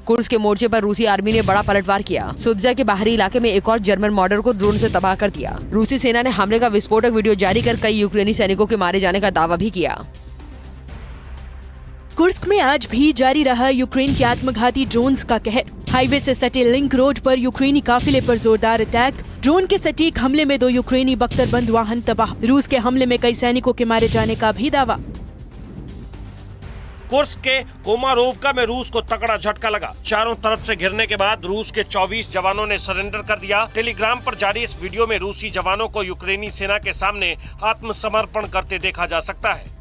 Kursk के मोर्चे पर रूसी आर्मी ने बड़ा पलटवार किया। सुत्जा के बाहरी इलाके में एक और जर्मन मॉडल को ड्रोन से तबाह कर दिया। रूसी सेना ने हमले का विस्फोटक वीडियो जारी कर कई यूक्रेनी सैनिकों के मारे जाने का दावा भी किया। कुर्स्क में आज भी जारी रहा यूक्रेन के आत्मघाती ड्रोन्स का कहर। हाईवे से सटे लिंक रोड पर यूक्रेनी काफिले पर जोरदार अटैक। ड्रोन के सटीक हमले में 2 यूक्रेनी बख्तरबंद वाहन तबाह। रूस के हमले में कई सैनिकों के मारे जाने का भी दावा। कुर्स्क के कोमारोवका में रूस को तगड़ा झटका लगा। चारों तरफ से घिरने के बाद रूस के 24 जवानों ने सरेंडर कर दिया। टेलीग्राम पर जारी इस वीडियो में रूसी जवानों को यूक्रेनी सेना के सामने आत्मसमर्पण करते देखा जा सकता है।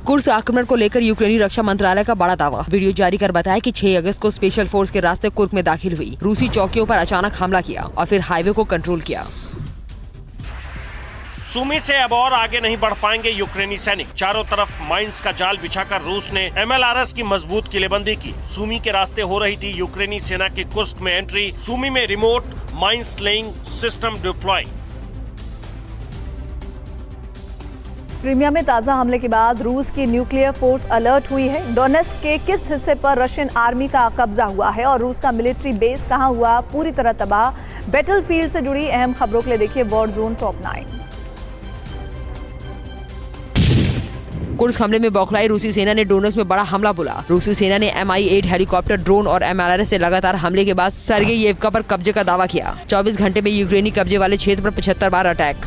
कुर्स्क आक्रमण को लेकर यूक्रेनी रक्षा मंत्रालय का बड़ा दावा। वीडियो जारी कर बताया कि 6 अगस्त को स्पेशल फोर्स के रास्ते कुर्स्क में दाखिल हुई। रूसी चौकियों पर अचानक हमला किया और फिर हाईवे को कंट्रोल किया। सूमी से अब और आगे नहीं बढ़ पाएंगे यूक्रेनी सैनिक। चारों तरफ माइंस का जाल बिछाकर रूस ने MLRS की मजबूत किलेबंदी की। सूमी के रास्ते हो रही थी यूक्रेनी सेना की कुर्स्क में एंट्री। सूमी में remote mines laying system deploy. Crimea में ताजा हमले के बाद रूस की न्यूक्लियर फोर्स अलर्ट हुई है। डोनेट्स्क के किस हिस्से पर रशियन आर्मी का कब्जा हुआ है और रूस का मिलिट्री बेस कहां हुआ पूरी तरह तबाह। बैटलफील्ड से जुड़ी अहम खबरों के लिए देखिए वॉर जोन टॉप 9। कुर्स्क हमले में बौखलाई रूसी सेना ने डोनेट्स्क में बड़ा हमला बोला। रूसी सेना ने Mi-8 हेलीकॉप्टर, ड्रोन और MLRS से लगातार हमले के बाद सर्गेयेवका पर कब्जे का दावा किया। 24 घंटे में यूक्रेनी कब्जे वाले क्षेत्र पर 75 बार अटैक।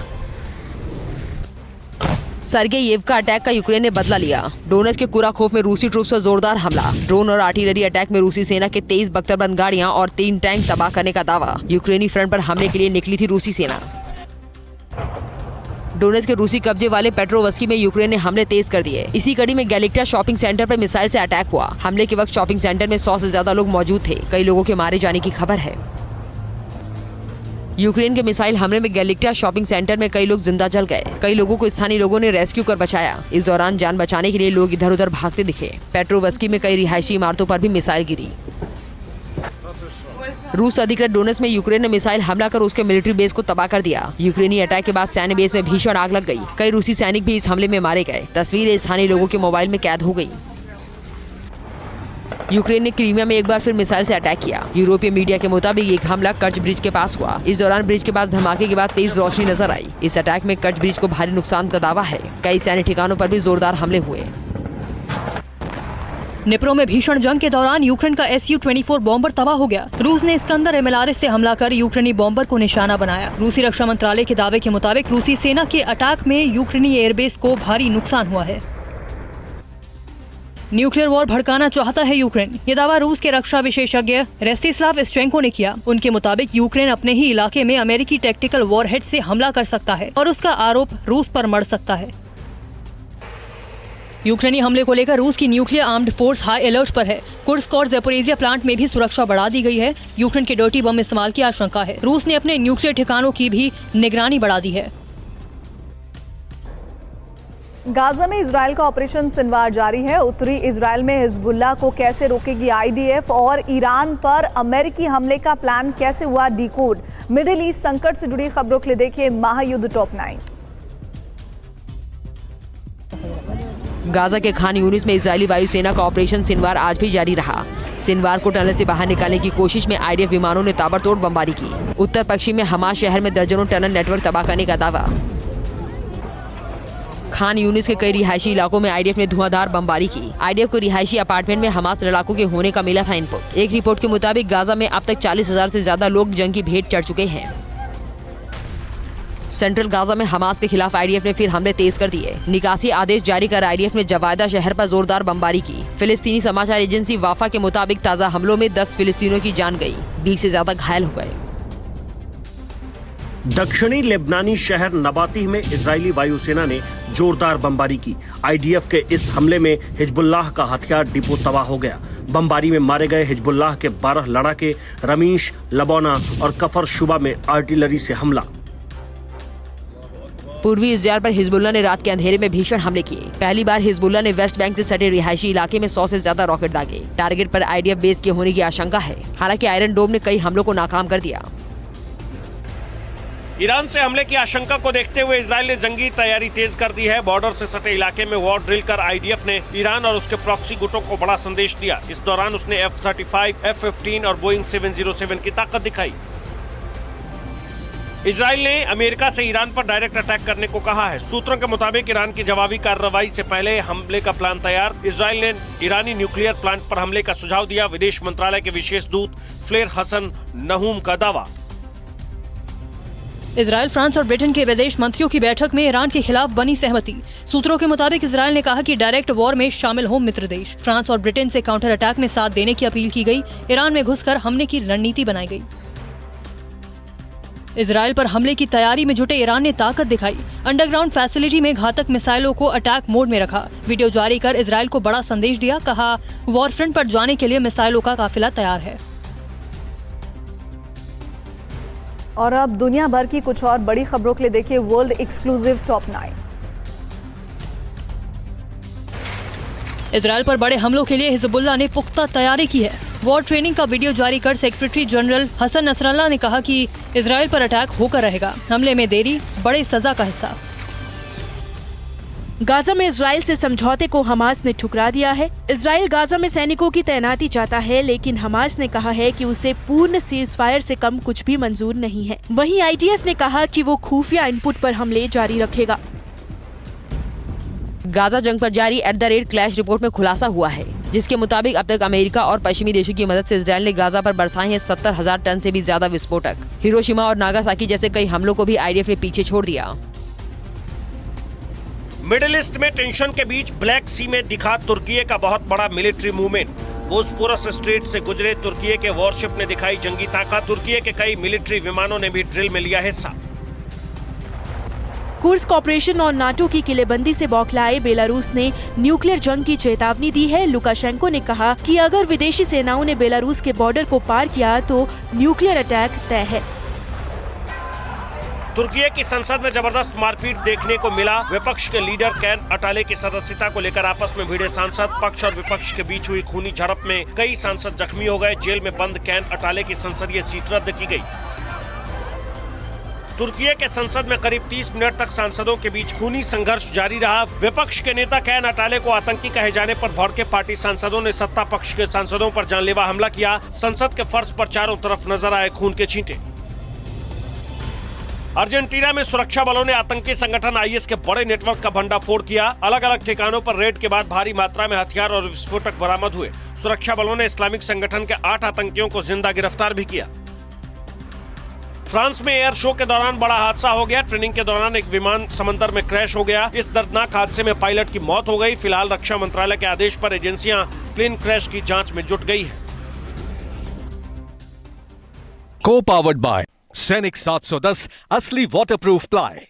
सर्गेयेवका अटैक का यूक्रेन ने बदला लिया। डोनेट्स्क के कुराखोफ में रूसी ट्रूप्स का जोरदार हमला। ड्रोन और आर्टिलरी अटैक में रूसी सेना के 23 बख्तरबंद गाड़ियां और 3 टैंक तबाह करने का दावा। यूक्रेनी फ्रंट पर हमले के लिए निकली थी रूसी सेना। डोनेट्स्क के रूसी कब्जे वाले पेट्रोवस्की में यूक्रेन ने हमले तेज कर दिए। इसी कड़ी में गैलिक्टा शॉपिंग सेंटर पर मिसाइल से अटैक हुआ। हमले के वक्त शॉपिंग सेंटर में 100 से ज्यादा लोग मौजूद थे। कई लोगों के मारे जाने की खबर है। यूक्रेन के मिसाइल हमले में गैलिक्टा शॉपिंग सेंटर में कई लोग जिंदा जल गए। कई लोगों को स्थानीय लोगों ने रेस्क्यू कर बचाया। इस दौरान जान बचाने के लिए लोग इधर उधर भागते दिखे। पेट्रोवस्की में कई रिहायशी इमारतों पर भी मिसाइल गिरी। रूस अधिकृत डोनेट्स्क में यूक्रेन ने मिसाइल हमला कर उसके मिलिट्री बेस को तबाह कर दिया। यूक्रेनी अटैक के बाद सैन्य बेस में भीषण आग लग गई। कई रूसी सैनिक भी इस हमले में मारे गए। तस्वीरें स्थानीय लोगों के मोबाइल में कैद हो गई। यूक्रेन ने क्रीमिया में एक बार फिर मिसाइल से अटैक किया। यूरोपीय मीडिया के मुताबिक एक हमला कर्च ब्रिज के पास हुआ। इस दौरान ब्रिज के पास धमाके के बाद तेज रोशनी नजर आई। इस अटैक में कर्च ब्रिज को भारी नुकसान का दावा है। कई सैन्य ठिकानों पर भी जोरदार हमले हुए। निप्रो में भीषण जंग के दौरान यूक्रेन का Su-24 बॉम्बर तबाह हो गया। रूस ने इस्कंदर MLRS से हमला कर यूक्रेनी बॉम्बर को निशाना बनाया। रूसी रक्षा मंत्रालय के दावे के मुताबिक रूसी सेना के अटैक में यूक्रेनी एयरबेस को भारी नुकसान हुआ है। न्यूक्लियर वॉर भड़काना चाहता है यूक्रेन। ये दावा रूस के रक्षा विशेषज्ञ रेस्टिस्लाव इस्चेंको ने किया। उनके मुताबिक यूक्रेन अपने ही इलाके में अमेरिकी टैक्टिकल वॉरहेड से हमला कर सकता है और उसका आरोप रूस पर मढ़ सकता है। यूक्रेनी हमले को लेकर रूस की nuclear armed force high alert पर है। कुर्स्क और ज़पोरिज़िया प्लांट में भी सुरक्षा बढ़ा दी गई है। यूक्रेन के डर्टी बम इस्तेमाल की आशंका है। रूस ने अपने न्यूक्लियर ठिकानों की भी निगरानी बढ़ा दी है। गाजा में इजराइल का ऑपरेशन सिनवार जारी है। उत्तरी इजराइल में हिजबुल्लाह को कैसे रोकेगी IDF और ईरान पर अमेरिकी हमले का प्लान कैसे हुआ डिकोड। मिडिल ईस्ट संकट से जुड़ी खबरों के लिए देखिए महायुद्ध टॉप 9। गाजा के खान यूनिस में इजरायली वायुसेना का ऑपरेशन सिनवार आज भी जारी रहा। सिनवार को टनल से बाहर निकालने की कोशिश में IDF विमानों ने ताबड़तोड़ बमबारी की। उत्तर पश्चिम में हमास शहर में दर्जनों टनल नेटवर्क तबाह करने का दावा। खान यूनिस के कई रिहायशी इलाकों में IDF ने धुआंधार बमबारी की। IDF को रिहायशी अपार्टमेंट में हमास लड़ाकों के होने का मिला था इनपुट। एक रिपोर्ट के मुताबिक गाजा में अब तक 40,000 से ज्यादा लोग जंग की भेंट चढ़ चुके हैं। सेंट्रल गाजा में हमास के खिलाफ IDF ने फिर हमले तेज कर दिए। निकासी आदेश जारी कर IDF ने जवायदा शहर पर जोरदार बमबारी की। फिलिस्तीनी समाचार एजेंसी वाफा के मुताबिक ताजा हमलों में 10 फिलिस्तीनियों की जान गई, 20 से ज्यादा घायल हो गए। दक्षिणी लेबनानी शहर नबातीह में इजरायली वायुसेना ने जोरदार बमबारी की। IDF के इस हमले में हिजबुल्लाह का हथियार डिपो तबाह हो गया। बमबारी में मारे गए हिजबुल्लाह के 12 लड़ाके रमीश, लबौना और कफर शुबा में आर्टिलरी से हमला। पूर्वी इजरायल पर हिजबुल्लाह ने रात के अंधेरे में भीषण हमले किए। पहली बार हिजबुल्लाह ने वेस्ट बैंक से सटे रिहायशी इलाके में 100 से ज्यादा रॉकेट दागे। टारगेट पर IDF बेस के होने की आशंका है। हालांकि आयरन डोम ने कई हमलों को नाकाम कर दिया। ईरान से हमले की आशंका को देखते हुए इजराइल ने जंगी तैयारी तेज कर दी है। बॉर्डर से सटे इलाके में वॉर ड्रिल कर आईडीएफ ने ईरान और उसके प्रॉक्सी गुटों को बड़ा संदेश दिया। इस दौरान उसने F-35, F-15 और बोइंग 707 की ताकत दिखाई। इजराइल ने अमेरिका से ईरान पर डायरेक्ट अटैक करने को कहा है। सूत्रों के मुताबिक ईरान की जवाबी कार्रवाई से पहले हमले का प्लान तैयार। इजराइल ने ईरानी न्यूक्लियर प्लांट पर हमले का सुझाव दिया। विदेश मंत्रालय के विशेष दूत फ्लेर हसन नहूम का दावा। इजराइल, फ्रांस और ब्रिटेन के विदेश मंत्रियों की बैठक में ईरान के खिलाफ बनी सहमति। सूत्रों के मुताबिक इजराइल ने कहा कि डायरेक्ट वॉर में शामिल हो मित्र देश। फ्रांस और ब्रिटेन से काउंटर अटैक में साथ देने की अपील की गई। ईरान में घुसकर हमले की रणनीति बनाई गई। इजराइल पर हमले की तैयारी में जुटे ईरान ने ताकत दिखाई। अंडरग्राउंड फैसिलिटी में घातक मिसाइलों को अटैक मोड में रखा। वीडियो जारी कर इजराइल को बड़ा संदेश दिया। कहा, वॉर फ्रंट पर जाने के लिए मिसाइलों का काफिला तैयार है। और अब दुनिया भर की कुछ और बड़ी खबरों के लिए देखिए वर्ल्ड एक्सक्लूसिव टॉप 9। इजराइल पर बड़े हमलों के लिए हिजबुल्लाह ने पुख्ता तैयारी की है। वॉर ट्रेनिंग का वीडियो जारी कर सेक्रेटरी जनरल हसन नसरल्लाह ने कहा कि इजराइल पर अटैक होकर रहेगा। हमले में देरी बड़े सजा का हिस्सा। गाजा में इजराइल से समझौते को हमास ने ठुकरा दिया है। इजराइल गाजा में सैनिकों की तैनाती चाहता है, लेकिन हमास ने कहा है कि उसे पूर्ण सीज़फायर से कम कुछ भी मंजूर नहीं है। वहीं आईडीएफ ने कहा कि वो खुफिया इनपुट पर हमले जारी रखेगा। गाजा जंग पर जारी @क्लैश रिपोर्ट में खुलासा हुआ है, जिसके मुताबिक अब तक अमेरिका और पश्चिमी देशों की मदद से इजराइल ने गाजा पर बरसाए हैं 70,000 टन से भी ज्यादा विस्फोटक। हिरोशिमा और नागासाकी जैसे कई हमलों को भी आईडीएफ ने पीछे छोड़ दिया। मिडिल ईस्ट में टेंशन के बीच ब्लैक सी में दिखा तुर्की का बहुत बड़ा मिलिट्री मूवमेंट। बोस्पोरस स्ट्रेट से गुजरे तुर्की के वॉरशिप ने दिखाई जंगी ताकत। तुर्की के कई मिलिट्री विमानों ने भी ड्रिल में लिया हिस्सा। कुर्स्क ऑपरेशन और नाटो की किलेबंदी से बौखलाए बेलारूस ने न्यूक्लियर जंग की चेतावनी दी है। लुकाशेंको ने कहा कि अगर विदेशी सेनाओं ने बेलारूस के बॉर्डर को पार किया तो न्यूक्लियर अटैक तय है। तुर्की की संसद में जबरदस्त मारपीट देखने को मिला। विपक्ष के लीडर कैन अटाले की सदस्यता को लेकर आपस में भिड़े सांसद। पक्ष और विपक्ष के बीच हुई खूनी झड़प में कई सांसद जख्मी हो गए। जेल में बंद कैन अटाले की संसदीय सीट रद्द की गई। तुर्की के संसद में करीब 30 मिनट तक सांसदों के बीच खूनी संघर्ष जारी रहा। विपक्ष के नेता कैन अटाले को आतंकी कहे जाने पर भड़के पार्टी सांसदों ने सत्ता पक्ष के सांसदों पर जानलेवा हमला किया। संसद के फर्श पर चारों तरफ नजर आए खून के छींटे। अर्जेंटीना में सुरक्षा बलों ने आतंकी संगठन आईएस के बड़े नेटवर्क का भंडाफोड़ किया। अलग अलग ठिकानों पर रेड के बाद भारी मात्रा में हथियार और विस्फोटक बरामद हुए। सुरक्षा बलों ने इस्लामिक संगठन के 8 आतंकियों को जिंदा गिरफ्तार भी किया। फ्रांस में एयर शो के दौरान बड़ा हादसा हो गया। ट्रेनिंग के दौरान एक विमान समंदर में क्रैश हो गया। इस दर्दनाक हादसे में पायलट की मौत हो गई। फिलहाल रक्षा मंत्रालय के आदेश पर एजेंसियां प्लेन क्रैश की जांच में जुट गई है। को पावर्ड बाय सैनिक 710 असली वाटरप्रूफ प्लाई।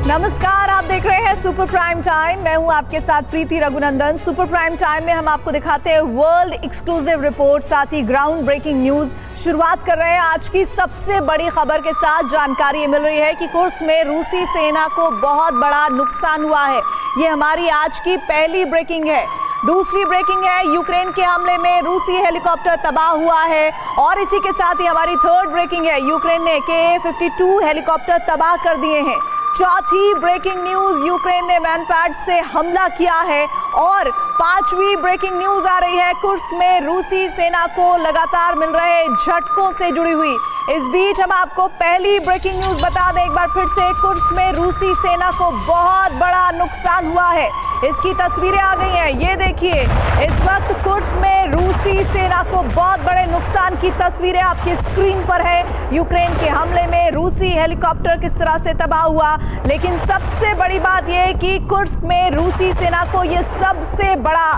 नमस्कार, आप देख रहे हैं सुपर प्राइम टाइम। मैं हूं आपके साथ प्रीति रघुनंदन। सुपर प्राइम टाइम में हम आपको दिखाते हैं वर्ल्ड एक्सक्लूसिव रिपोर्ट, साथ ही ग्राउंड ब्रेकिंग न्यूज। शुरुआत कर रहे हैं आज की सबसे बड़ी खबर के साथ। जानकारी मिल रही है कि कुर्स्क में रूसी सेना को बहुत बड़ा नुकसान हुआ है। ये हमारी आज की पहली ब्रेकिंग है। दूसरी ब्रेकिंग है, यूक्रेन के हमले में रूसी हेलीकॉप्टर तबाह हुआ है। और इसी के साथ ही हमारी थर्ड ब्रेकिंग है, यूक्रेन ने Ka-52 हेलीकॉप्टर तबाह कर दिए हैं। चौथी ब्रेकिंग न्यूज, यूक्रेन ने मैनपैड से हमला किया है। और पांचवी ब्रेकिंग न्यूज आ रही है, कुर्स्क में रूसी सेना को लगातार मिल रहे झटकों से जुड़ी हुई। इस बीच हम आपको पहली ब्रेकिंग न्यूज बता दें एक बार फिर से, कुर्स्क में रूसी सेना को बहुत बड़ा नुकसान हुआ है। इसकी तस्वीरें आ गई हैं, ये देखिए। इस वक्त कुर्स्क में रूसी सेना को बहुत बड़े नुकसान की तस्वीरें आपकी स्क्रीन पर है। यूक्रेन के हमले में रूसी हेलीकॉप्टर किस तरह से तबाह हुआ। लेकिन सबसे बड़ी बात यह है कि कुर्स्क में रूसी सेना को यह सबसे बड़ा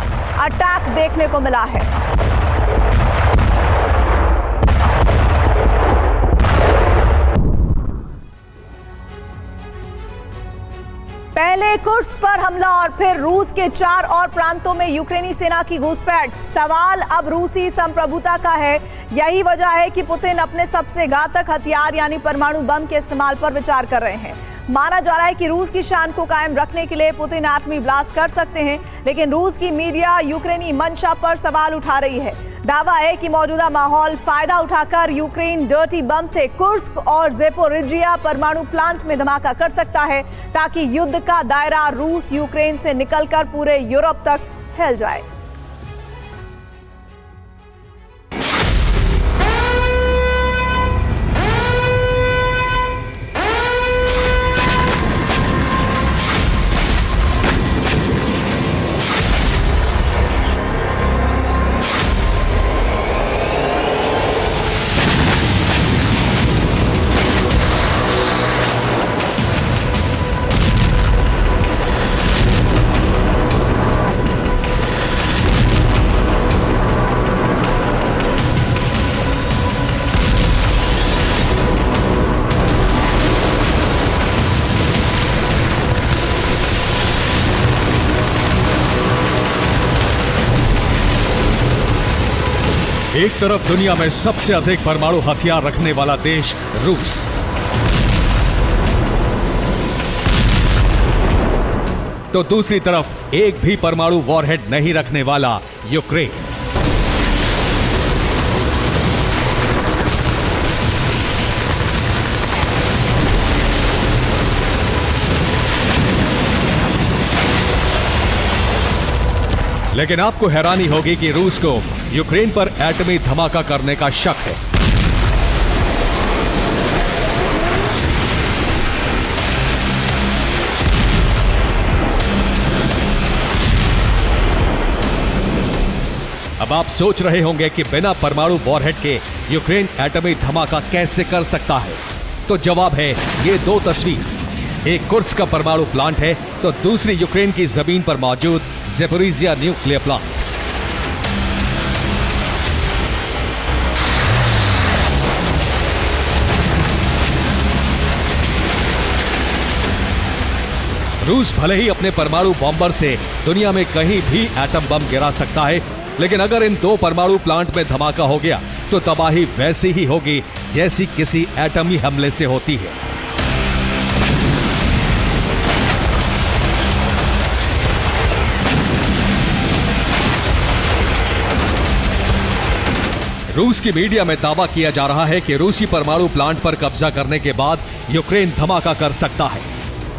अटैक देखने को मिला है। पहले कुर्स्क पर हमला और फिर रूस के 4 और प्रांतों में यूक्रेनी सेना की घुसपैठ। सवाल अब रूसी संप्रभुता का है। यही वजह है कि पुतिन अपने सबसे घातक हथियार यानी परमाणु बम के इस्तेमाल पर विचार कर रहे हैं। माना जा रहा है कि रूस की शान को कायम रखने के लिए पुतिन एटमी ब्लास्ट कर सकते हैं, लेकिन रूस की मीडिया यूक्रेनी मंशा पर सवाल उठा रही है। दावा है कि मौजूदा माहौल फायदा उठाकर यूक्रेन डर्टी बम से कुर्स्क और ज़ेपोरिजिया परमाणु प्लांट में धमाका कर सकता है, ताकि युद्ध का दायरा रूस यूक्रेन से निकलकर पूरे यूरोप तक फैल जाए। एक तरफ दुनिया में सबसे अधिक परमाणु हथियार रखने वाला देश रूस, तो दूसरी तरफ एक भी परमाणु वॉरहेड नहीं रखने वाला यूक्रेन। लेकिन आपको हैरानी होगी कि रूस को यूक्रेन पर एटमी धमाका करने का शक है। अब आप सोच रहे होंगे कि बिना परमाणु वॉरहेड के यूक्रेन एटमी धमाका कैसे कर सकता है? तो जवाब है ये दो तस्वीर। एक कुर्स्क का परमाणु प्लांट है, तो दूसरी यूक्रेन की जमीन पर मौजूद ज़ेपोरिजिया न्यूक्लियर प्लांट। रूस भले ही अपने परमाणु बॉम्बर से दुनिया में कहीं भी एटम बम गिरा सकता है, लेकिन अगर इन दो परमाणु प्लांट में धमाका हो गया तो तबाही वैसी ही होगी जैसी किसी एटमी हमले से होती है। रूस की मीडिया में दावा किया जा रहा है कि रूसी परमाणु प्लांट पर कब्जा करने के बाद यूक्रेन धमाका कर सकता है।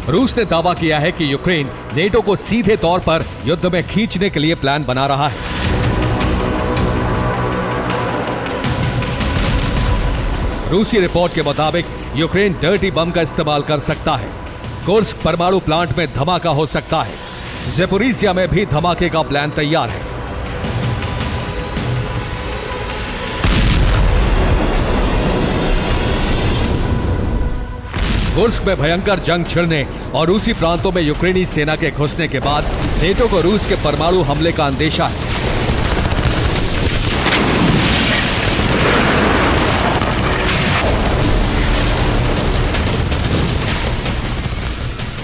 रूस ने दावा किया है कि यूक्रेन नेटो को सीधे तौर पर युद्ध में खींचने के लिए प्लान बना रहा है। रूसी रिपोर्ट के मुताबिक यूक्रेन डर्टी बम का इस्तेमाल कर सकता है। कुर्स्क परमाणु प्लांट में धमाका हो सकता है। ज़ेपोरिजिया में भी धमाके का प्लान तैयार है। कुर्स्क में भयंकर जंग छिड़ने और रूसी प्रांतों में यूक्रेनी सेना के घुसने के बाद नेटो को रूस के परमाणु हमले का अंदेशा है।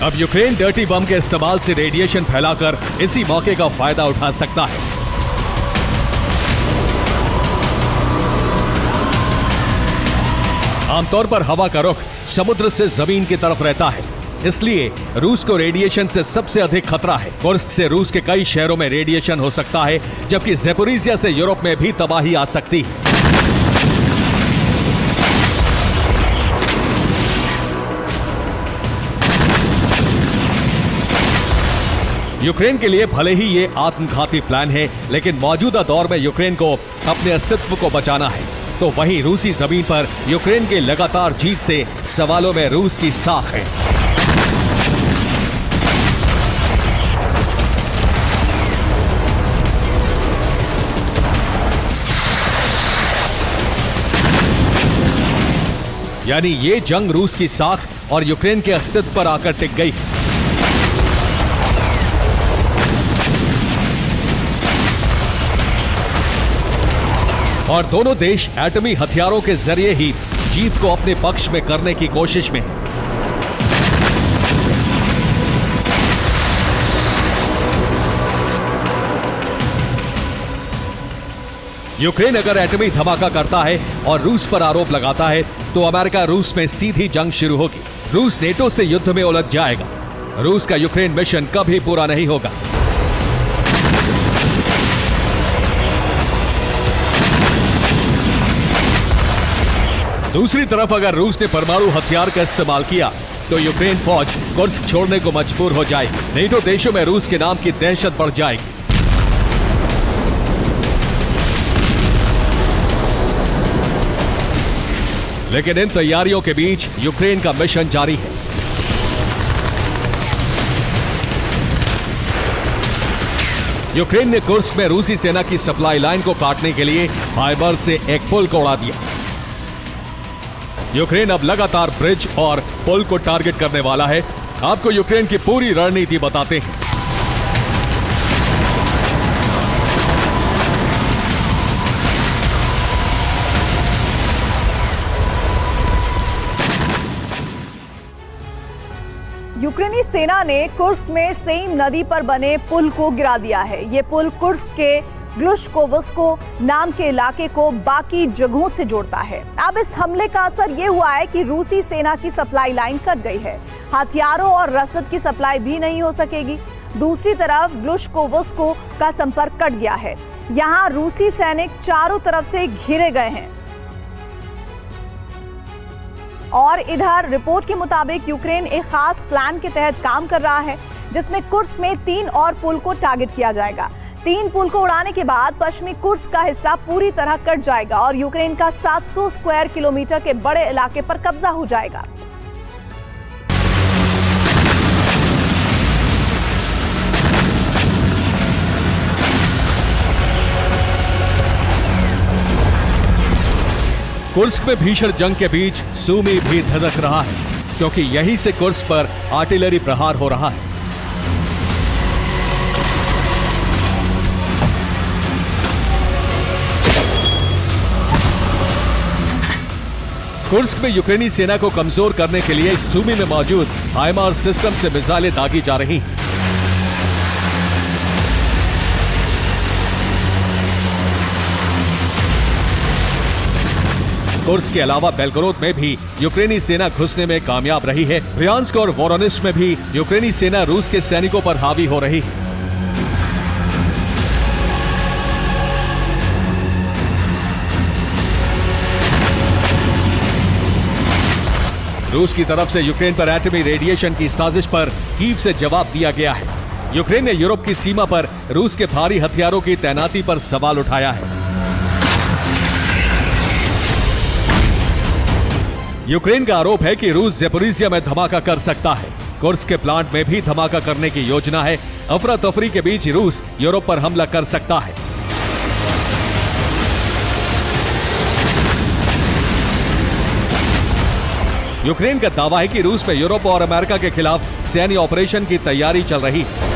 अब यूक्रेन डर्टी बम के इस्तेमाल से रेडिएशन फैलाकर इसी मौके का फायदा उठा सकता है। आमतौर पर हवा का रुख समुद्र से जमीन की तरफ रहता है, इसलिए रूस को रेडिएशन से सबसे अधिक खतरा है। कुर्स्क से रूस के कई शहरों में रेडिएशन हो सकता है, जबकि ज़ेपोरिजिया से यूरोप में भी तबाही आ सकती है। यूक्रेन के लिए भले ही ये आत्मघाती प्लान है, लेकिन मौजूदा दौर में यूक्रेन को अपने अस्तित्व को बचाना है। तो वहीं रूसी जमीन पर यूक्रेन के लगातार जीत से सवालों में रूस की साख है। यानी ये जंग रूस की साख और यूक्रेन के अस्तित्व पर आकर टिक गई है। और दोनों देश एटमी हथियारों के जरिए ही जीत को अपने पक्ष में करने की कोशिश में हैं। यूक्रेन अगर एटमी धमाका करता है और रूस पर आरोप लगाता है तो अमेरिका रूस में सीधी जंग शुरू होगी। रूस नेटो से युद्ध में उलझ जाएगा। रूस का यूक्रेन मिशन कभी पूरा नहीं होगा। दूसरी तरफ अगर रूस ने परमाणु हथियार का इस्तेमाल किया तो यूक्रेन फौज कुर्स्क छोड़ने को मजबूर हो जाएगी। नेटो देशों में रूस के नाम की दहशत बढ़ जाएगी। लेकिन इन तैयारियों के बीच यूक्रेन का मिशन जारी है। यूक्रेन ने कुर्स्क में रूसी सेना की सप्लाई लाइन को काटने के लिए हाइबर से एक पुल को उड़ा दिया। यूक्रेन अब लगातार ब्रिज और पुल को टारगेट करने वाला है। आपको यूक्रेन की पूरी रणनीति बताते हैं। यूक्रेनी सेना ने कुर्स्क में सेम नदी पर बने पुल को गिरा दिया है। ये पुल कुर्स्क के ग्लुश्कोवस्को नाम के इलाके को बाकी जगहों से जोड़ता है। अब इस हमले का असर ये हुआ है कि रूसी सेना की सप्लाई लाइन कट गई है। हथियारों और रसद की सप्लाई भी नहीं हो सकेगी। दूसरी तरफ ग्लुश्कोवस्को का संपर्क कट गया है। यहाँ रूसी सैनिक चारों तरफ से घिरे गए हैं। और इधर रिपोर्ट के मुताबिक यूक्रेन एक खास प्लान के तहत काम कर रहा है, जिसमें कुर्स्क में 3 और पुल को टारगेट किया जाएगा। 3 पुल को उड़ाने के बाद पश्चिमी कुर्स्क का हिस्सा पूरी तरह कट जाएगा और यूक्रेन का 700 स्क्वायर किलोमीटर के बड़े इलाके पर कब्जा हो जाएगा। कुर्स्क में भीषण जंग के बीच सूमी भी धधक रहा है, क्योंकि यहीं से कुर्स्क पर आर्टिलरी प्रहार हो रहा है। कुर्स्क में यूक्रेनी सेना को कमजोर करने के लिए सूमी में मौजूद हाइमार सिस्टम से मिसाइलें दागी जा रही हैं। कुर्स्क के अलावा बेलगोरोद में भी यूक्रेनी सेना घुसने में कामयाब रही है। ब्रियांस्क और वोरोनिस्क में भी यूक्रेनी सेना रूस के सैनिकों पर हावी हो रही है। रूस की तरफ से यूक्रेन पर एटमी रेडिएशन की साजिश पर कीव से जवाब दिया गया है। यूक्रेन ने यूरोप की सीमा पर रूस के भारी हथियारों की तैनाती पर सवाल उठाया है। यूक्रेन का आरोप है कि रूस ज़ेपोरिज़िया में धमाका कर सकता है। कुर्स्क के प्लांट में भी धमाका करने की योजना है। अफरा तफरी के बीच रूस यूरोप पर हमला कर सकता है। यूक्रेन का दावा है कि रूस में यूरोप और अमेरिका के खिलाफ सैन्य ऑपरेशन की तैयारी चल रही है।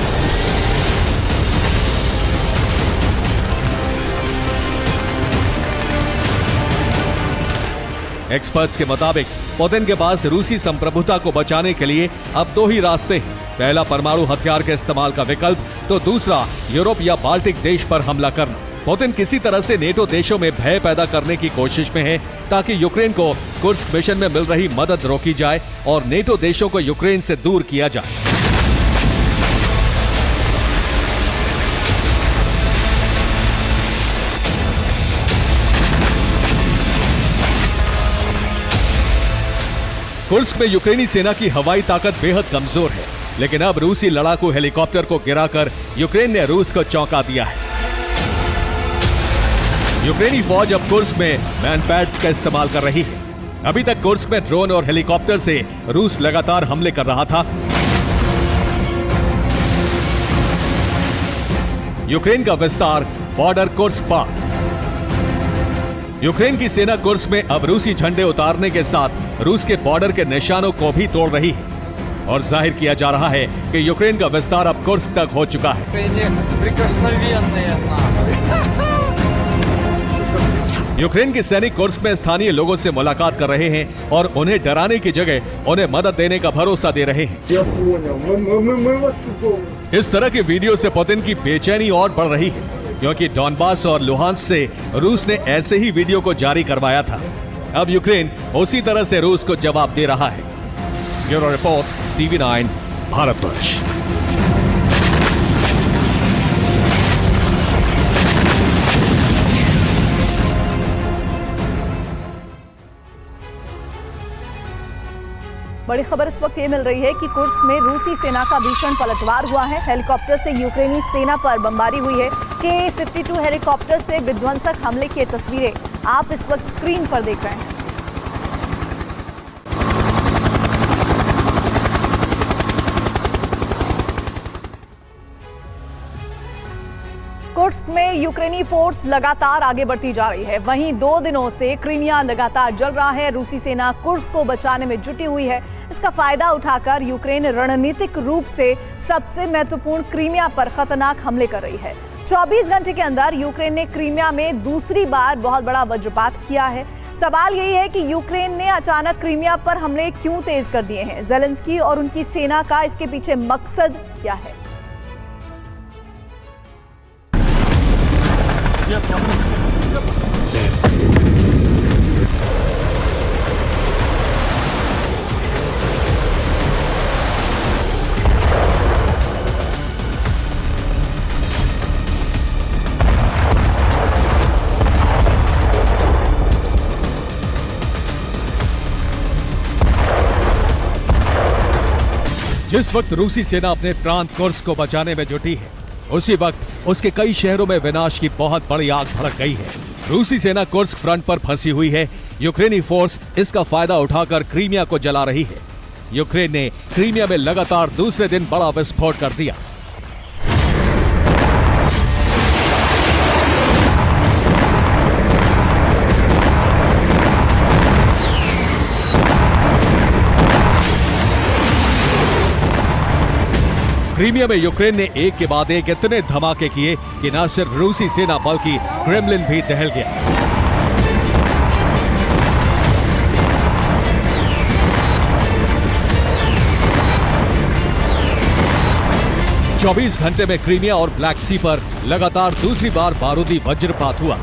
एक्सपर्ट्स के मुताबिक पुतिन के पास रूसी संप्रभुता को बचाने के लिए अब 2 ही रास्ते हैं। पहला परमाणु हथियार के इस्तेमाल का विकल्प, तो दूसरा यूरोप या बाल्टिक देश पर हमला करना। पुतिन किसी तरह से नेटो देशों में भय पैदा करने की कोशिश में है, ताकि यूक्रेन को कुर्स्क मिशन में मिल रही मदद रोकी जाए और नेटो देशों को यूक्रेन से दूर किया जाए। कुर्स्क में यूक्रेनी सेना की हवाई ताकत बेहद कमजोर है, लेकिन अब रूसी लड़ाकू हेलीकॉप्टर को गिराकर यूक्रेन ने रूस को चौंका दिया है। यूक्रेनी फौज अब कुर्स्क में मैनपैड्स का इस्तेमाल कर रही है। अभी तक कुर्स्क में ड्रोन और हेलीकॉप्टर से रूस लगातार हमले कर रहा था। यूक्रेन का विस्तार बॉर्डर कुर्स्क पार। यूक्रेन की सेना कुर्स्क में अब रूसी झंडे उतारने के साथ रूस के बॉर्डर के निशानों को भी तोड़ रही है और जाहिर किया जा रहा है कि यूक्रेन का विस्तार अब कुर्स्क तक हो चुका है। यूक्रेन के सैनिक कुर्स्क में स्थानीय लोगों से मुलाकात कर रहे हैं और उन्हें डराने की जगह उन्हें मदद देने का भरोसा दे रहे हैं। इस तरह के वीडियो से पुतिन की बेचैनी और बढ़ रही है, क्योंकि डॉनबास और लुहांस्क से रूस ने ऐसे ही वीडियो को जारी करवाया था। अब यूक्रेन उसी तरह से रूस को जवाब दे रहा है। Bureau report, TV9 Bharatvarsh. बड़ी खबर इस वक्त ये मिल रही है कि कुर्स्क में रूसी सेना का भीषण पलटवार हुआ है। हेलीकॉप्टर से यूक्रेनी सेना पर बमबारी हुई है। K-52 हेलीकॉप्टर से विध्वंसक हमले की तस्वीरें आप इस वक्त स्क्रीन पर देख रहे हैं। कुर्स्क में यूक्रेनी फोर्स लगातार आगे बढ़ती जा रही है। वहीं 2 दिनों से क्रीमिया लगातार जल रहा है। रूसी सेना कुर्स्क को बचाने में जुटी हुई है। इसका फायदा उठाकर यूक्रेन रणनीतिक रूप से सबसे महत्वपूर्ण क्रीमिया पर खतरनाक हमले कर रही है। 24 घंटे के अंदर यूक्रेन ने क्रीमिया में दूसरी बार बहुत बड़ा वज्रपात किया है। सवाल यही है कि यूक्रेन ने अचानक क्रीमिया पर हमले क्यों तेज कर दिए हैं? ज़ेलेंस्की और उनकी सेना का इसके पीछे मकसद क्या है? जिस वक्त रूसी सेना अपने प्रांत कुर्स्क को बचाने में जुटी है, उसी वक्त उसके कई शहरों में विनाश की बहुत बड़ी आग भड़क गई है। रूसी सेना कुर्स्क फ्रंट पर फंसी हुई है। यूक्रेनी फोर्स इसका फायदा उठाकर क्रीमिया को जला रही है। यूक्रेन ने क्रीमिया में लगातार दूसरे दिन बड़ा विस्फोट कर दिया। क्रीमिया में यूक्रेन ने एक के बाद एक इतने धमाके किए कि न सिर्फ रूसी सेना बल्कि क्रेमलिन भी दहल गया। चौबीस घंटे में क्रीमिया और ब्लैक सी पर लगातार दूसरी बार बारूदी वज्रपात हुआ।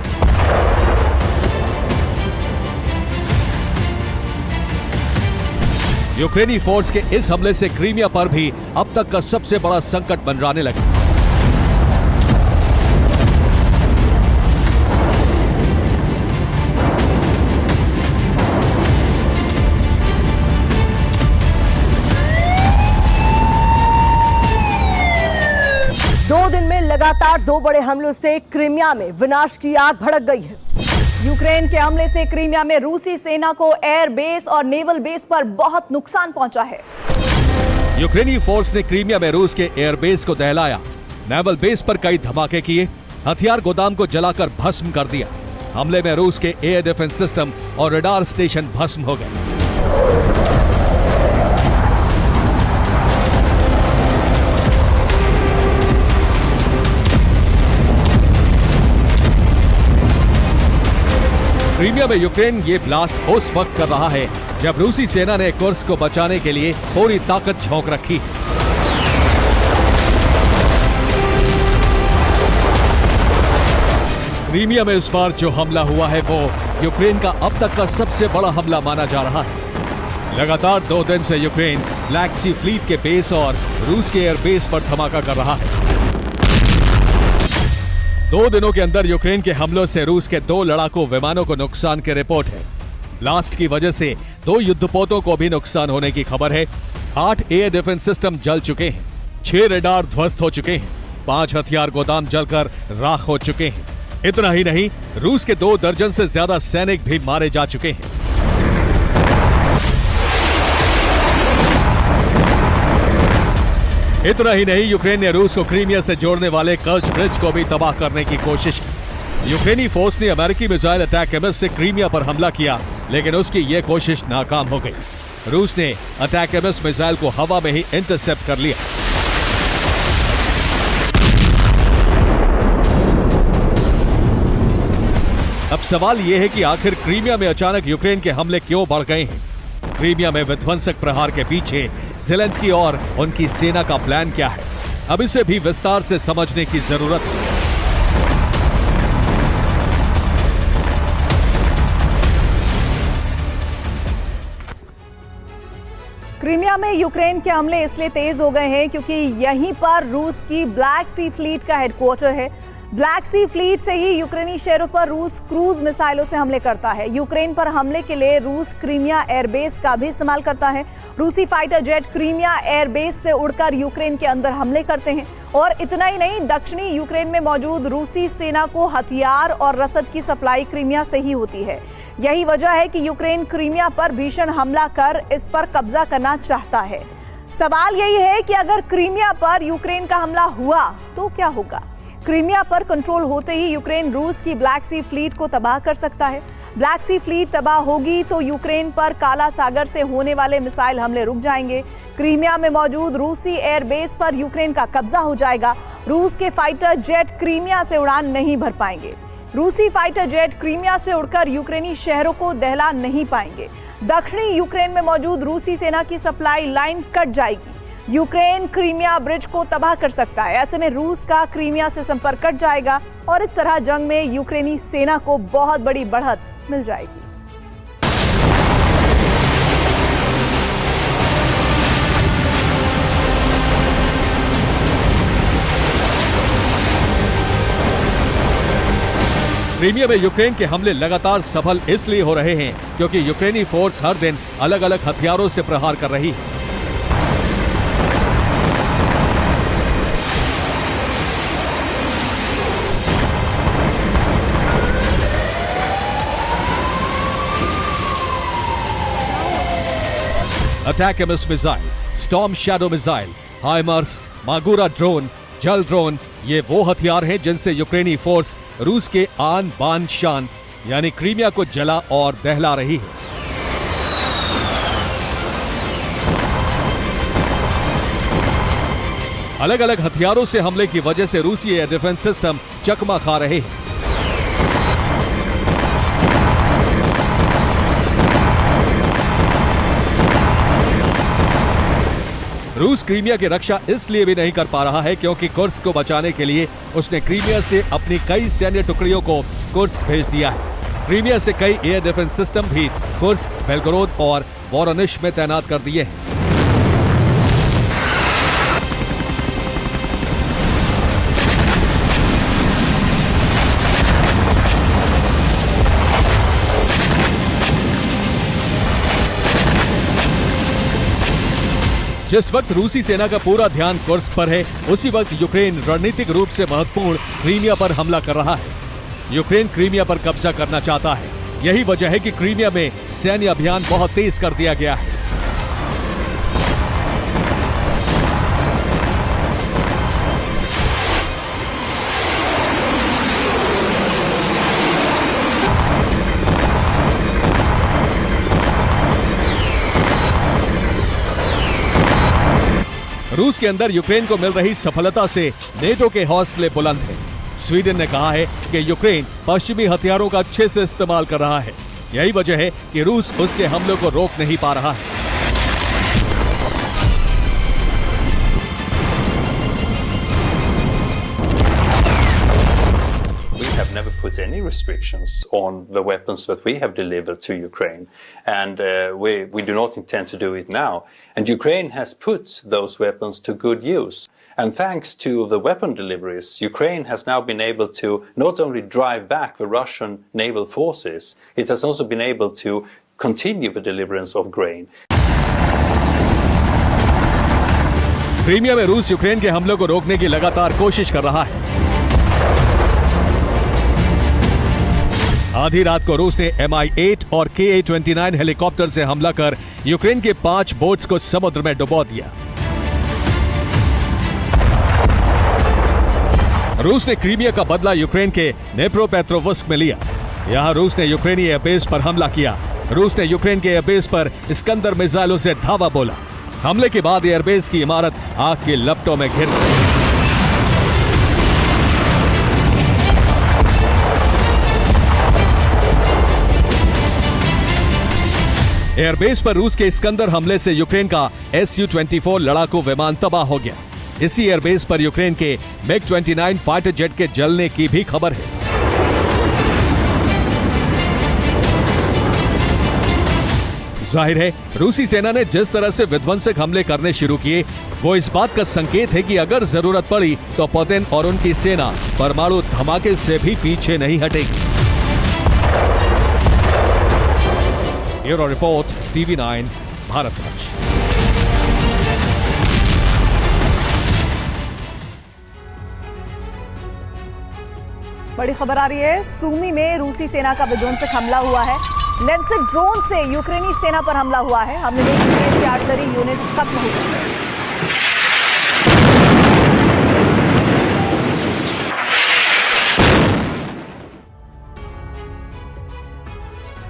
यूक्रेनी फोर्स के इस हमले से क्रीमिया पर भी अब तक का सबसे बड़ा संकट मंडराने लगा। दो दिन में लगातार 2 बड़े हमलों से क्रीमिया में विनाश की आग भड़क गई है। यूक्रेन के हमले से क्रीमिया में रूसी सेना को एयर बेस और नेवल बेस पर बहुत नुकसान पहुंचा है। यूक्रेनी फोर्स ने क्रीमिया में रूस के एयर बेस को दहलाया, नेवल बेस पर कई धमाके किए, हथियार गोदाम को जलाकर भस्म कर दिया। हमले में रूस के एयर डिफेंस सिस्टम और रडार स्टेशन भस्म हो गए। क्रीमिया में यूक्रेन ये ब्लास्ट उस वक्त कर रहा है जब रूसी सेना ने कुर्स्क को बचाने के लिए पूरी ताकत झोंक रखी। क्रीमिया में इस बार जो हमला हुआ है वो यूक्रेन का अब तक का सबसे बड़ा हमला माना जा रहा है। लगातार 2 दिन से यूक्रेन ब्लैक सी फ्लीट के बेस और रूस के एयर बेस पर धमाका कर रहा है। 2 दिनों के अंदर यूक्रेन के हमलों से रूस के 2 लड़ाकू विमानों को नुकसान की रिपोर्ट है। ब्लास्ट की वजह से 2 युद्धपोतों को भी नुकसान होने की खबर है। 8 एयर डिफेंस सिस्टम जल चुके हैं, 6 रडार ध्वस्त हो चुके हैं, 5 हथियार गोदाम जलकर राख हो चुके हैं। इतना ही नहीं, रूस के 2 दर्जन से ज्यादा सैनिक भी मारे जा चुके हैं। इतना ही नहीं, यूक्रेन ने रूस को क्रीमिया से जोड़ने वाले कर्च ब्रिज को भी तबाह करने की कोशिश की। यूक्रेनी फोर्स ने अमेरिकी मिसाइल अटैक एमएस से क्रीमिया पर हमला किया, लेकिन उसकी यह कोशिश नाकाम हो गई। रूस ने अटैक एमएस मिसाइल को हवा में ही इंटरसेप्ट कर लिया। अब सवाल यह है कि आखिर क्रीमिया में अचानक यूक्रेन के हमले क्यों बढ़ गए हैं? क्रीमिया में विध्वंसक प्रहार के पीछे ज़ेलेंस्की और उनकी सेना का प्लान क्या है? अब इसे भी विस्तार से समझने की जरूरत है। क्रीमिया में यूक्रेन के हमले इसलिए तेज हो गए हैं क्योंकि यहीं पर रूस की ब्लैक सी फ्लीट का हेडक्वार्टर है। ब्लैक सी फ्लीट से ही यूक्रेनी शहरों पर रूस क्रूज मिसाइलों से हमले करता है। यूक्रेन पर हमले के लिए रूस क्रीमिया एयरबेस का भी इस्तेमाल करता है। रूसी फाइटर जेट क्रीमिया एयरबेस से उड़कर यूक्रेन के अंदर हमले करते हैं। और इतना ही नहीं, दक्षिणी यूक्रेन में मौजूद रूसी सेना को हथियार और रसद की सप्लाई क्रीमिया से ही होती है। यही वजह है कि यूक्रेन क्रीमिया पर भीषण हमला कर इस पर कब्जा करना चाहता है। सवाल यही है कि अगर क्रीमिया पर यूक्रेन का हमला हुआ तो क्या होगा? क्रीमिया पर कंट्रोल होते ही यूक्रेन रूस की ब्लैक सी फ्लीट को तबाह कर सकता है। ब्लैक सी फ्लीट तबाह होगी तो यूक्रेन पर काला सागर से होने वाले मिसाइल हमले रुक जाएंगे। क्रीमिया में मौजूद रूसी एयरबेस पर यूक्रेन का कब्जा हो जाएगा। रूस के फाइटर जेट क्रीमिया से उड़ान नहीं भर पाएंगे। रूसी फाइटर जेट क्रीमिया से उड़कर यूक्रेनी शहरों को दहला नहीं पाएंगे। दक्षिणी यूक्रेन में मौजूद रूसी सेना की सप्लाई लाइन कट जाएगी। यूक्रेन क्रीमिया ब्रिज को तबाह कर सकता है। ऐसे में रूस का क्रीमिया से संपर्क कट जाएगा और इस तरह जंग में यूक्रेनी सेना को बहुत बड़ी बढ़त मिल जाएगी। क्रीमिया में यूक्रेन के हमले लगातार सफल इसलिए हो रहे हैं क्योंकि यूक्रेनी फोर्स हर दिन अलग अलग हथियारों से प्रहार कर रही है। ATACMS missile, storm shadow missile, HIMARS, Magura drone, जल ड्रोन, ये वो हथियार हैं जिनसे यूक्रेनी फोर्स रूस के आन बान शान यानी क्रीमिया को जला और दहला रही है। अलग अलग हथियारों से हमले की वजह से रूसी एयर डिफेंस सिस्टम चकमा खा रहे हैं। रूस क्रीमिया की रक्षा इसलिए भी नहीं कर पा रहा है क्योंकि कुर्स्क को बचाने के लिए उसने क्रीमिया से अपनी कई सैन्य टुकड़ियों को कुर्स्क भेज दिया है। क्रीमिया से कई एयर डिफेंस सिस्टम भी कुर्स्क, बेलगोरोद और वोरोनिश में तैनात कर दिए हैं। जिस वक्त रूसी सेना का पूरा ध्यान कुर्स्क पर है, उसी वक्त यूक्रेन रणनीतिक रूप से महत्वपूर्ण क्रीमिया पर हमला कर रहा है। यूक्रेन क्रीमिया पर कब्जा करना चाहता है। यही वजह है कि क्रीमिया में सैन्य अभियान बहुत तेज कर दिया गया है। रूस के अंदर यूक्रेन को मिल रही सफलता से नेटो के हौसले बुलंद हैं। स्वीडन ने कहा है कि यूक्रेन पश्चिमी हथियारों का अच्छे से इस्तेमाल कर रहा है। यही वजह है कि रूस उसके हमलों को रोक नहीं पा रहा है। Never put any restrictions on the weapons that we have delivered to Ukraine, and we do not intend to do it now. And Ukraine has put those weapons to good use. And thanks to the weapon deliveries, Ukraine has now been able to not only drive back the Russian naval forces, it has also been able to continue the deliverance of grain. Crimea में रूस Ukraine के हमलों को रोकने की लगातार कोशिश कर रहा है। आधी रात को रूस ने Mi-8 और Ka-29 हेलीकॉप्टर से हमला कर यूक्रेन के 5 बोट्स को समुद्र में डुबो दिया। रूस ने क्रीमिया का बदला यूक्रेन के नेप्रोपेट्रोवस्क में लिया। यहां रूस ने यूक्रेनी एयरबेस पर हमला किया। रूस ने यूक्रेन के एयरबेस पर इस्कंदर मिसाइलों से धावा बोला। हमले के बाद एयरबेस की इमारत आग की लपटों में घिर गई। एयरबेस पर रूस के इस्कंदर हमले से यूक्रेन का Su-24 लड़ाकू विमान तबाह हो गया। इसी एयरबेस पर यूक्रेन के MiG-29 फाइटर जेट के जलने की भी खबर है। जाहिर है रूसी सेना ने जिस तरह से विध्वंसक हमले करने शुरू किए वो इस बात का संकेत है कि अगर जरूरत पड़ी तो पुतिन और उनकी सेना परमाणु धमाके से भी पीछे नहीं हटेगी। Bureau report TV9 Bharatvarsh. बड़ी खबर आ रही है, सूमी में रूसी सेना का विध्वंसक हमला हुआ है। लैंसेट ड्रोन से यूक्रेनी सेना पर हमला हुआ है। हमले में यूक्रेन की आर्टिलरी यूनिट खत्म हो गई है।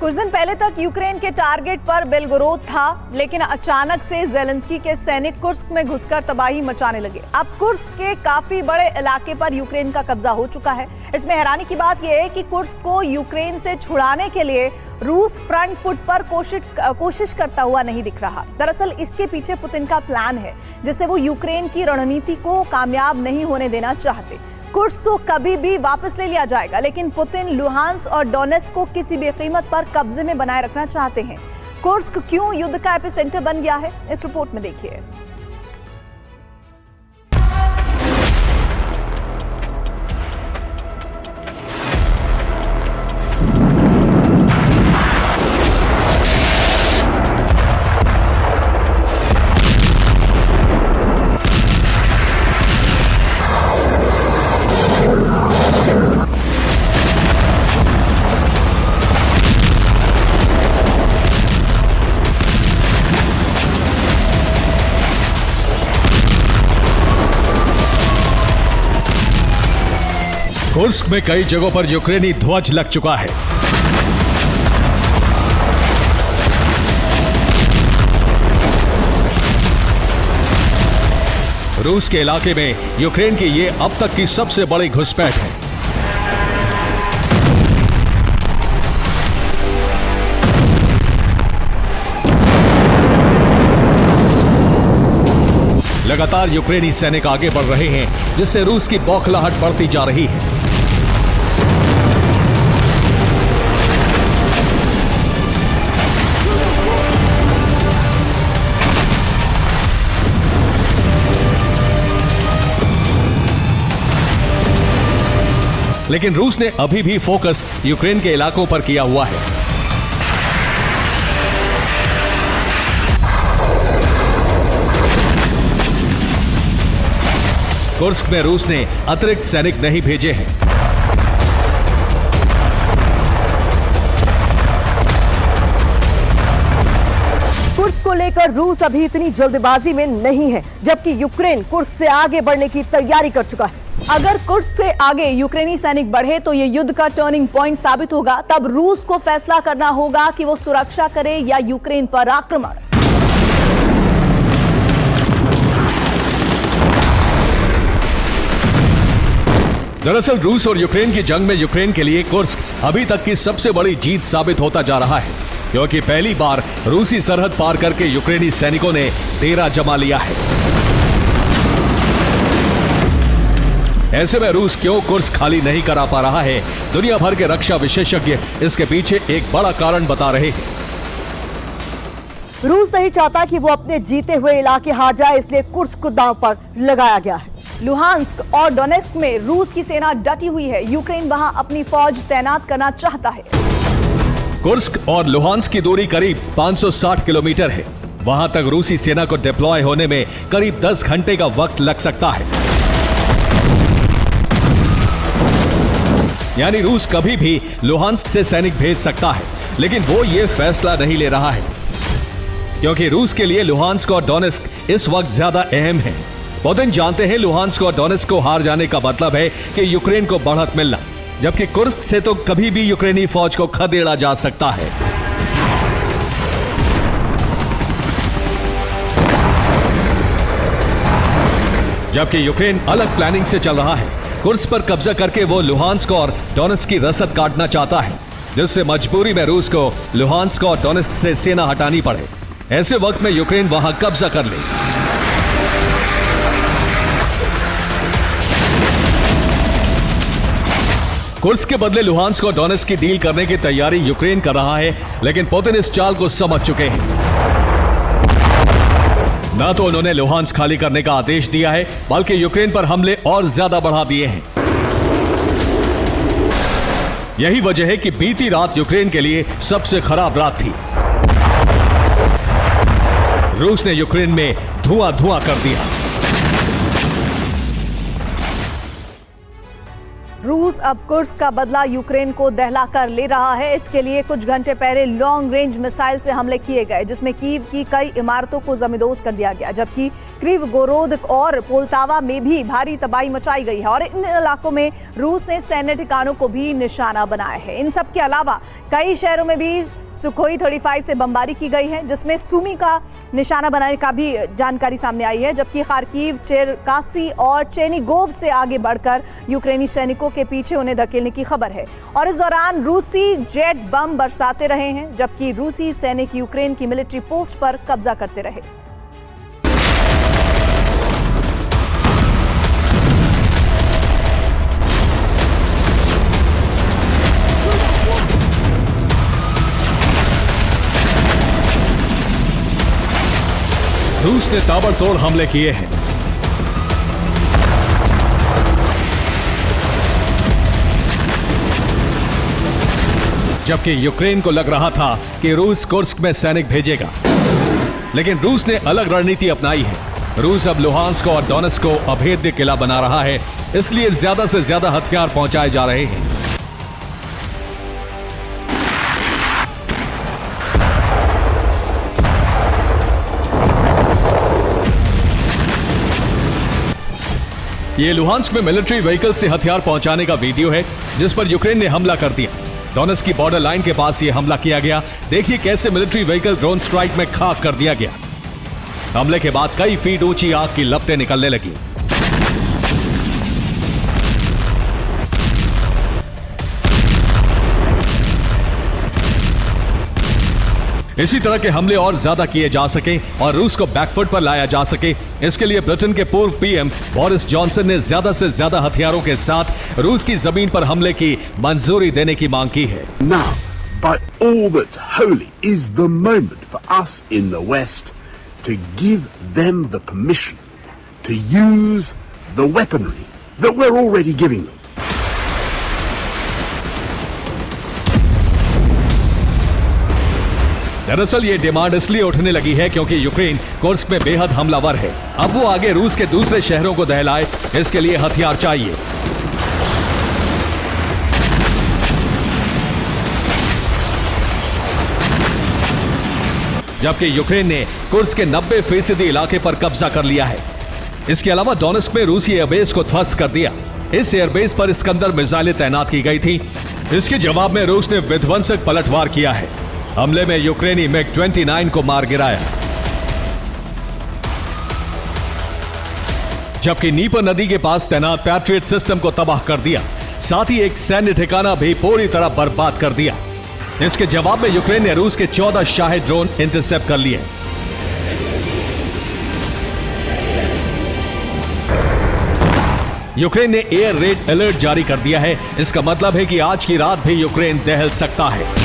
कुछ दिन पहले तक यूक्रेन के टारगेट पर बेलगोरोद था, लेकिन अचानक से ज़ेलेंस्की के सैनिक कुर्स्क में घुसकर तबाही मचाने लगे। अब कुर्स्क के काफी बड़े इलाके पर यूक्रेन का कब्जा हो चुका है। इसमें हैरानी की बात यह है कि कुर्स्क को यूक्रेन से छुड़ाने के लिए रूस फ्रंट फुट पर कोशिश करता हुआ नहीं दिख रहा। दरअसल इसके पीछे पुतिन का प्लान है, जिससे वो यूक्रेन की रणनीति को कामयाब नहीं होने देना चाहते। कुर्स्क तो कभी भी वापस ले लिया जाएगा, लेकिन पुतिन लुहांस्क और डोनेट्स्क को किसी भी कीमत पर कब्जे में बनाए रखना चाहते हैं। कुर्स्क क्यों युद्ध का एपिसेंटर बन गया है, इस रिपोर्ट में देखिए। कुर्स्क में कई जगहों पर यूक्रेनी ध्वज लग चुका है। रूस के इलाके में यूक्रेन की ये अब तक की सबसे बड़ी घुसपैठ है। लगातार यूक्रेनी सैनिक आगे बढ़ रहे हैं, जिससे रूस की बौखलाहट बढ़ती जा रही है। लेकिन रूस ने अभी भी फोकस यूक्रेन के इलाकों पर किया हुआ है। कुर्स्क में रूस ने अतिरिक्त सैनिक नहीं भेजे हैं। कुर्स्क को लेकर रूस अभी इतनी जल्दबाजी में नहीं है, जबकि यूक्रेन कुर्स्क से आगे बढ़ने की तैयारी कर चुका है। अगर कुर्स्क से आगे यूक्रेनी सैनिक बढ़े तो ये युद्ध का टर्निंग पॉइंट साबित होगा। तब रूस को फैसला करना होगा कि वो सुरक्षा करे या यूक्रेन पर आक्रमण। दरअसल रूस और यूक्रेन की जंग में यूक्रेन के लिए कुर्स्क अभी तक की सबसे बड़ी जीत साबित होता जा रहा है, क्योंकि पहली बार रूसी सरहद पार करके यूक्रेनी सैनिकों ने डेरा जमा लिया है। ऐसे में रूस क्यों कुर्स्क खाली नहीं करा पा रहा है, दुनिया भर के रक्षा विशेषज्ञ इसके पीछे एक बड़ा कारण बता रहे हैं। रूस नहीं चाहता कि वो अपने जीते हुए इलाके हार जाए, इसलिए कुर्स्क को दांव पर लगाया गया है। लुहांस्क और डोनेट्स्क में रूस की सेना डटी हुई है। यूक्रेन वहां अपनी फौज तैनात करना चाहता है। कुर्स्क और लुहांस्क की दूरी करीब 560 किलोमीटर है। वहां तक रूसी सेना को डिप्लॉय होने में करीब 10 घंटे का वक्त लग सकता है। यानी रूस कभी भी लुहांस्क से सैनिक भेज सकता है, लेकिन वो ये फैसला नहीं ले रहा है, क्योंकि रूस के लिए लुहांस्क और डोनेट्स्क इस वक्त ज्यादा अहम है। पुतिन जानते हैं लुहांस्क और डोनेट्स्क को हार जाने का मतलब है कि यूक्रेन को बढ़त मिलना, जबकि कुर्स्क से तो कभी भी यूक्रेनी फौज को खदेड़ा जा सकता है। जबकि यूक्रेन अलग प्लानिंग से चल रहा है। कुर्स्क पर कब्जा करके वो लुहांस्क और डोनेट्स्क की रसद काटना चाहता है, जिससे मजबूरी में रूस को लुहांस्क और डोनेट्स्क से सेना हटानी पड़े। ऐसे वक्त में यूक्रेन वहां कब्जा कर ले। कुर्स्क के बदले लुहांस्क और डोनेट्स्क की डील करने की तैयारी यूक्रेन कर रहा है, लेकिन पुतिन इस चाल को समझ चुके हैं। न तो उन्होंने लुहांस्क खाली करने का आदेश दिया है, बल्कि यूक्रेन पर हमले और ज्यादा बढ़ा दिए हैं। यही वजह है कि बीती रात यूक्रेन के लिए सबसे खराब रात थी। रूस ने यूक्रेन में धुआं कर दिया। रूस अब कुर्स्क का बदला यूक्रेन को दहलाकर ले रहा है। इसके लिए कुछ घंटे पहले लॉन्ग रेंज मिसाइल से हमले किए गए, जिसमें कीव की कई इमारतों को जमींदोज कर दिया गया, जबकि क्रिवगोरोद और पोल्तावा में भी भारी तबाही मचाई गई है। और इन इलाकों में रूस ने सैन्य ठिकानों को भी निशाना बनाया है। इन सब के अलावा कई शहरों में भी सुखोई 35 से बमबारी की गई है, जिसमें सुमी का निशाना बनाने का भी जानकारी सामने आई है, जबकि खार्किव, चेरकासी और चेनिगोव से आगे बढ़कर यूक्रेनी सैनिकों के पीछे उन्हें धकेलने की खबर है। और इस दौरान रूसी जेट बम बरसाते रहे हैं, जबकि रूसी सैनिक यूक्रेन की मिलिट्री पोस्ट पर कब्जा करते रहे। रूस ने ताबड़तोड़ हमले किए हैं। जबकि यूक्रेन को लग रहा था कि रूस कुर्स्क में सैनिक भेजेगा, लेकिन रूस ने अलग रणनीति अपनाई है। रूस अब लुहांस्क और डोनेट्स्क को अभेद्य किला बना रहा है, इसलिए ज्यादा से ज्यादा हथियार पहुंचाए जा रहे हैं। ये लुहांस्क में मिलिट्री व्हीकल से हथियार पहुंचाने का वीडियो है, जिस पर यूक्रेन ने हमला कर दिया। डोनेट्स्क की बॉर्डर लाइन के पास ये हमला किया गया। देखिए कैसे मिलिट्री व्हीकल ड्रोन स्ट्राइक में खाक कर दिया गया। हमले के बाद कई फीट ऊंची आग की लपटें निकलने लगी। इसी तरह के हमले और ज्यादा किए जा सके और रूस को बैकफुट पर लाया जा सके, इसके लिए ब्रिटेन के पूर्व पीएम बोरिस जॉनसन ने ज्यादा से ज्यादा हथियारों के साथ रूस की जमीन पर हमले की मंजूरी देने की मांग की है। Now, by all that's holy is the moment for us in the West to give them the permission to use the weaponry that we're already giving them. दरअसल ये डिमांड इसलिए उठने लगी है क्योंकि यूक्रेन कुर्स्क में बेहद हमलावर है। अब वो आगे रूस के दूसरे शहरों को दहलाए, इसके लिए हथियार चाहिए। जबकि यूक्रेन ने कुर्स्क के 90% इलाके पर कब्जा कर लिया है। इसके अलावा डोनेट्स्क में रूसी एयरबेस को ध्वस्त कर दिया। इस एयरबेस पर इस्कंदर मिसाइलें तैनात की गई थी। इसके जवाब में रूस ने विध्वंसक पलटवार किया है। हमले में यूक्रेनी MiG-29 को मार गिराया, जबकि नीपर नदी के पास तैनात पैट्रियट सिस्टम को तबाह कर दिया। साथ ही एक सैन्य ठिकाना भी पूरी तरह बर्बाद कर दिया। इसके जवाब में यूक्रेन ने रूस के 14 शाहिद ड्रोन इंटरसेप्ट कर लिए। यूक्रेन ने एयर रेड अलर्ट जारी कर दिया है। इसका मतलब है कि आज की रात भी यूक्रेन दहल सकता है।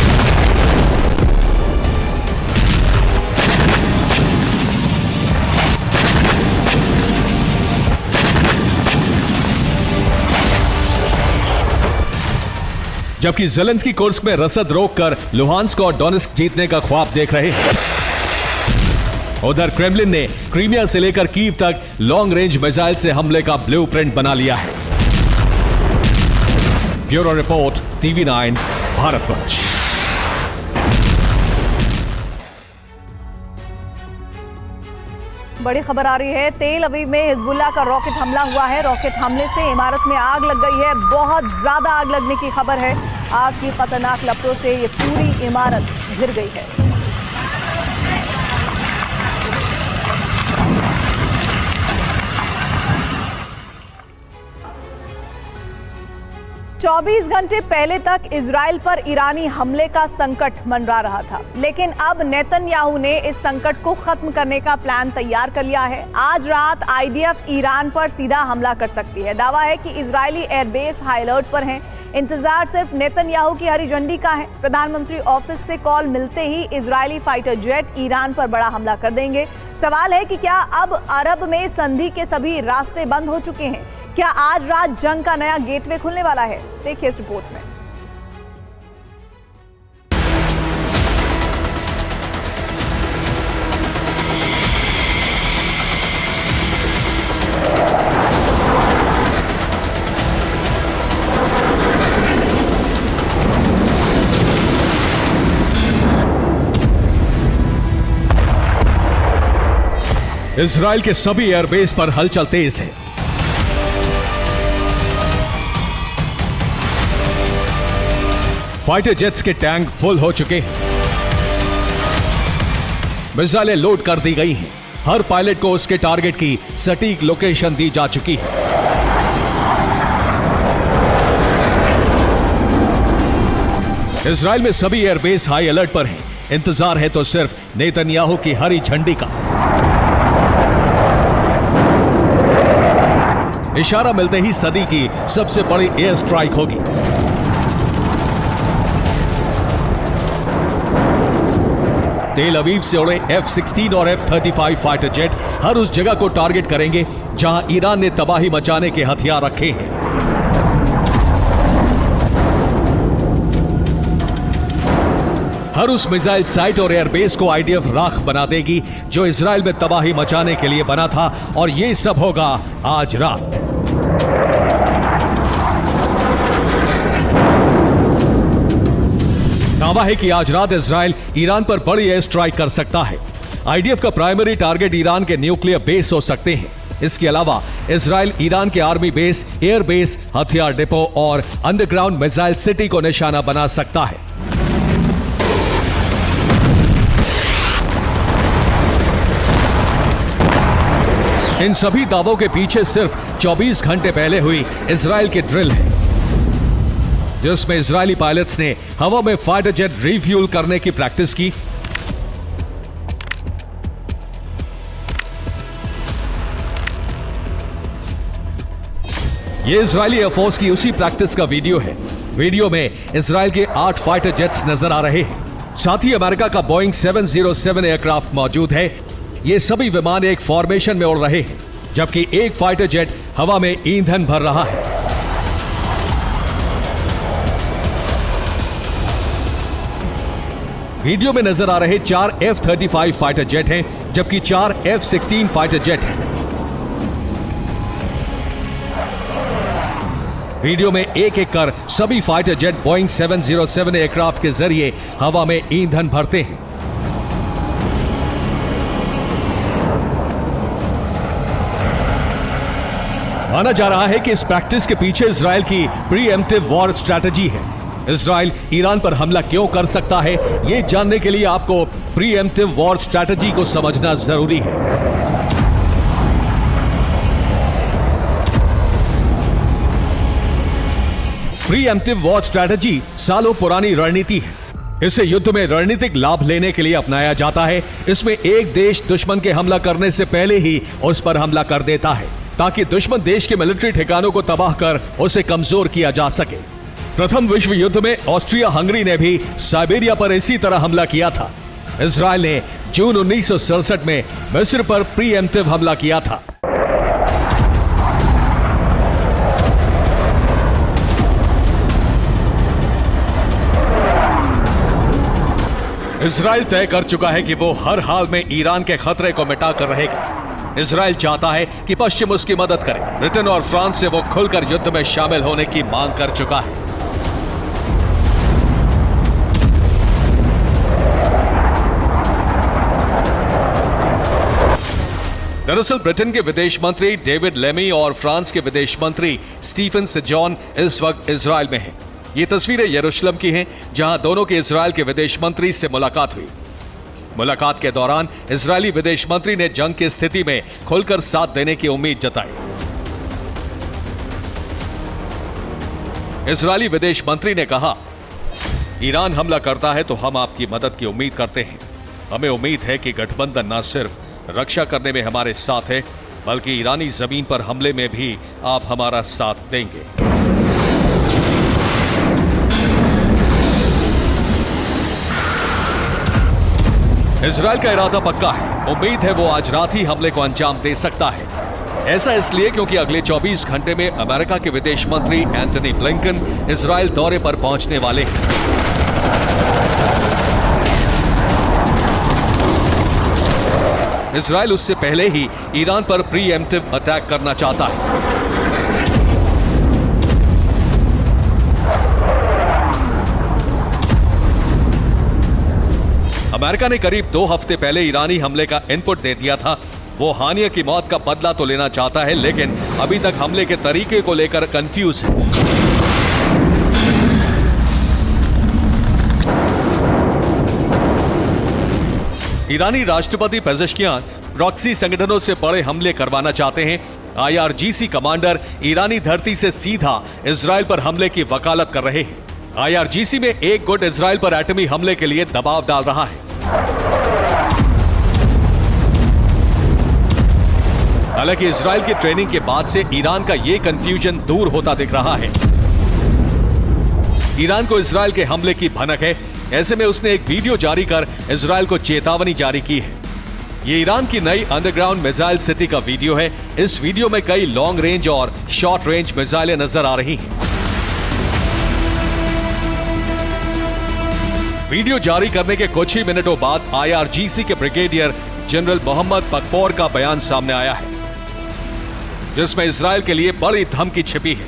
जबकि ज़ेलेंस्की कुर्स्क में रसद रोककर लुहांस्क और डोनेट्स्क जीतने का ख्वाब देख रहे हैं। उधर क्रेमलिन ने क्रीमिया से लेकर कीव तक लॉन्ग रेंज मिसाइल से हमले का ब्लूप्रिंट बना लिया है। Bureau report, TV9 Bharatvarsh. बड़ी खबर आ रही है। तेल अवीव में हिजबुल्लाह का रॉकेट हमला हुआ है। रॉकेट हमले से इमारत में आग लग गई है। बहुत ज्यादा आग लगने की खबर है। आग की खतरनाक लपटों से ये पूरी इमारत घिर गई है। चौबीस घंटे पहले तक इजराइल पर ईरानी हमले का संकट मंडरा रहा था, लेकिन अब नेतन्याहू ने इस संकट को खत्म करने का प्लान तैयार कर लिया है। आज रात आईडीएफ ईरान पर सीधा हमला कर सकती है। दावा है कि इजरायली एयरबेस हाई अलर्ट पर हैं। इंतजार सिर्फ नेतन्याहू की हरी झंडी का है। प्रधानमंत्री ऑफिस से कॉल मिलते ही इजरायली फाइटर जेट ईरान पर बड़ा हमला कर देंगे। सवाल है कि क्या अब अरब में संधि के सभी रास्ते बंद हो चुके हैं? क्या आज रात जंग का नया गेटवे खुलने वाला है? देखिए इस रिपोर्ट में। इजराइल के सभी एयरबेस पर हलचल तेज है। फाइटर जेट्स के टैंक फुल हो चुके हैं। मिसाइलें लोड कर दी गई हैं। हर पायलट को उसके टारगेट की सटीक लोकेशन दी जा चुकी है। इजराइल में सभी एयरबेस हाई अलर्ट पर हैं। इंतजार है तो सिर्फ नेतन्याहू की हरी झंडी का। इशारा मिलते ही सदी की सबसे बड़ी एयर स्ट्राइक होगी। तेल अवीव से उड़े F-16 और F-35 फाइटर जेट हर उस जगह को टारगेट करेंगे जहां ईरान ने तबाही मचाने के हथियार रखे हैं। हर उस मिसाइल साइट और एयरबेस को IDF राख बना देगी जो इजराइल में तबाही मचाने के लिए बना था, और ये सब होगा आज रात। दावा है कि आज रात इजराइल ईरान पर बड़ी एयर स्ट्राइक कर सकता है। IDF का प्राइमरी टारगेट ईरान के न्यूक्लियर बेस हो सकते हैं। इसके अलावा इजराइल ईरान के आर्मी बेस, एयर बेस, हथियार डिपो और अंडरग्राउंड मिसाइल सिटी को निशाना बना सकता है। इन सभी दावों के पीछे सिर्फ 24 घंटे पहले हुई इजराइल की ड्रिल है, जिसमें इजरायली पायलट्स ने हवा में फाइटर जेट रिफ्यूल करने की प्रैक्टिस की। यह इजरायली एयरफोर्स की उसी प्रैक्टिस का वीडियो है। वीडियो में इजराइल के 8 फाइटर जेट्स नजर आ रहे हैं। साथ ही अमेरिका का बोइंग 707 एयरक्राफ्ट मौजूद है। ये सभी विमान एक फॉर्मेशन में उड़ रहे हैं, जबकि एक फाइटर जेट हवा में ईंधन भर रहा है। वीडियो में नजर आ रहे 4 F-35 फाइटर जेट हैं, जबकि 4 F-16 फाइटर जेट हैं। वीडियो में एक एक कर सभी फाइटर जेट बोइंग 707 एयरक्राफ्ट के जरिए हवा में ईंधन भरते हैं। माना जा रहा है कि इस प्रैक्टिस के पीछे इजराइल की प्रीएम्प्टिव वॉर स्ट्रैटेजी है। इजराइल ईरान पर हमला क्यों कर सकता है, यह जानने के लिए आपको प्रीएम्प्टिव वॉर स्ट्रैटेजी को समझना जरूरी है। प्रीएम्प्टिव वॉर स्ट्रैटेजी सालों पुरानी रणनीति है। इसे युद्ध में रणनीतिक लाभ लेने के लिए अपनाया जाता है। इसमें एक देश दुश्मन के हमला करने से पहले ही उस पर हमला कर देता है, ताकि दुश्मन देश के मिलिट्री ठिकानों को तबाह कर उसे कमजोर किया जा सके। प्रथम विश्व युद्ध में ऑस्ट्रिया हंगरी ने भी साइबेरिया पर इसी तरह हमला किया था। इजराइल ने जून 1967 में मिस्र पर प्रीएम्प्टिव हमला किया था। इजराइल तय कर चुका है कि वो हर हाल में ईरान के खतरे को मिटाकर रहेगा। इजराइल चाहता है कि पश्चिम उसकी मदद करे। ब्रिटेन और फ्रांस से वो खुलकर युद्ध में शामिल होने की मांग कर चुका है। दरअसल ब्रिटेन के विदेश मंत्री डेविड लेमी और फ्रांस के विदेश मंत्री स्टीफन सेजॉन इस वक्त इजराइल में हैं। ये तस्वीरें यरूशलेम की हैं, जहां दोनों के इजराइल के विदेश मंत्री से मुलाकात हुई। मुलाकात के दौरान इजरायली विदेश मंत्री ने जंग की स्थिति में खुलकर साथ देने की उम्मीद जताई। इजरायली विदेश मंत्री ने कहा, ईरान हमला करता है तो हम आपकी मदद की उम्मीद करते हैं। हमें उम्मीद है कि गठबंधन न सिर्फ रक्षा करने में हमारे साथ है, बल्कि ईरानी जमीन पर हमले में भी आप हमारा साथ देंगे। इजराइल का इरादा पक्का है। उम्मीद है वो आज रात ही हमले को अंजाम दे सकता है। ऐसा इसलिए क्योंकि अगले 24 घंटे में अमेरिका के विदेश मंत्री एंटनी ब्लिंकन इजराइल दौरे पर पहुंचने वाले हैं। इजराइल उससे पहले ही ईरान पर प्रीएम्प्टिव अटैक करना चाहता है। अमेरिका ने करीब 2 हफ्ते पहले ईरानी हमले का इनपुट दे दिया था। वो हानिया की मौत का बदला तो लेना चाहता है, लेकिन अभी तक हमले के तरीके को लेकर कंफ्यूज है। ईरानी राष्ट्रपति पेजेश्कियान प्रॉक्सी संगठनों से बड़े हमले करवाना चाहते हैं। IRGC कमांडर ईरानी धरती से सीधा इजराइल पर हमले की वकालत कर रहे हैं। IRGC में एक गुट इजराइल पर एटमी हमले के लिए दबाव डाल रहा है। हालांकि इजराइल की ट्रेनिंग के बाद से ईरान का यह कंफ्यूजन दूर होता दिख रहा है। ईरान को इजराइल के हमले की भनक है। ऐसे में उसने एक वीडियो जारी कर इजराइल को चेतावनी जारी की है। ये ईरान की नई अंडरग्राउंड मिसाइल सिटी का वीडियो है। इस वीडियो में कई लॉन्ग रेंज और शॉर्ट रेंज मिसाइलें नजर आ रही हैं। वीडियो जारी करने के कुछ ही मिनटों बाद IRGC के ब्रिगेडियर जनरल मोहम्मद बकपौर का बयान सामने आया है, जिसमें इजराइल के लिए बड़ी धमकी छिपी है।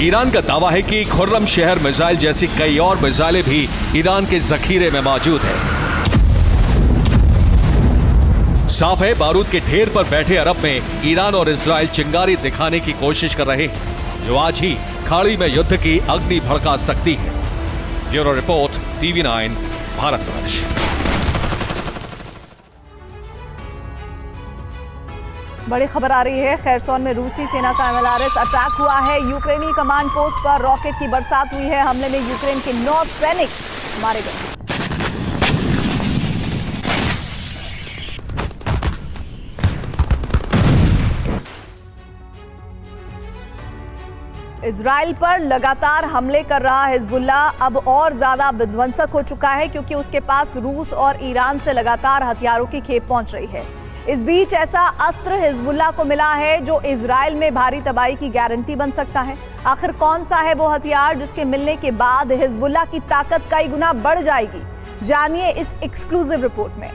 ईरान का दावा है कि खुर्रम शहर मिसाइल जैसी कई और मिसाइलें भी ईरान के जखीरे में मौजूद है। साफ है, बारूद के ढेर पर बैठे अरब में ईरान और इजराइल चिंगारी दिखाने की कोशिश कर रहे हैं, जो आज ही खाड़ी में युद्ध की अग्नि भड़का सकती है। Bureau report, TV9 Bharatvarsh. बड़ी खबर आ रही है, खैरसौन में रूसी सेना का MLS अटैक हुआ है। यूक्रेनी कमांड पोस्ट पर रॉकेट की बरसात हुई है। हमले में यूक्रेन के 9 सैनिक मारे गए। इजराइल पर लगातार हमले कर रहा हिजबुल्लाह अब और ज्यादा विध्वंसक हो चुका है, क्योंकि उसके पास रूस और ईरान से लगातार हथियारों की खेप पहुंच रही है। इस बीच ऐसा अस्त्र हिजबुल्लाह को मिला है जो इजराइल में भारी तबाही की गारंटी बन सकता है। आखिर कौन सा है वो हथियार जिसके मिलने के बाद हिजबुल्लाह की ताकत कई गुना बढ़ जाएगी? जानिए इस एक्सक्लूसिव रिपोर्ट में।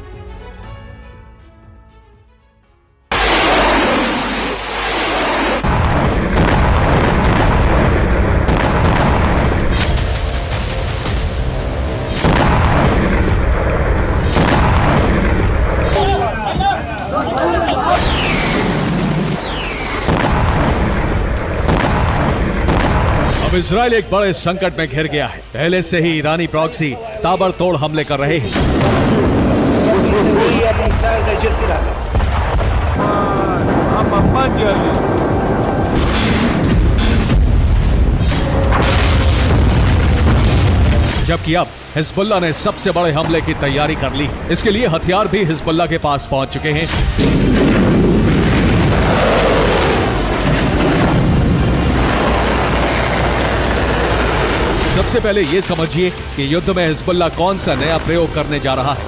अब इजराइल एक बड़े संकट में घिर गया है। पहले से ही ईरानी प्रॉक्सी ताबड़तोड़ हमले कर रहे हैं। जबकि अब हिजबुल्लाह ने सबसे बड़े हमले की तैयारी कर ली। इसके लिए हथियार भी हिजबुल्लाह के पास पहुंच चुके हैं। सबसे पहले यह समझिए कि युद्ध में हिजबुल्लाह कौन सा नया प्रयोग करने जा रहा है।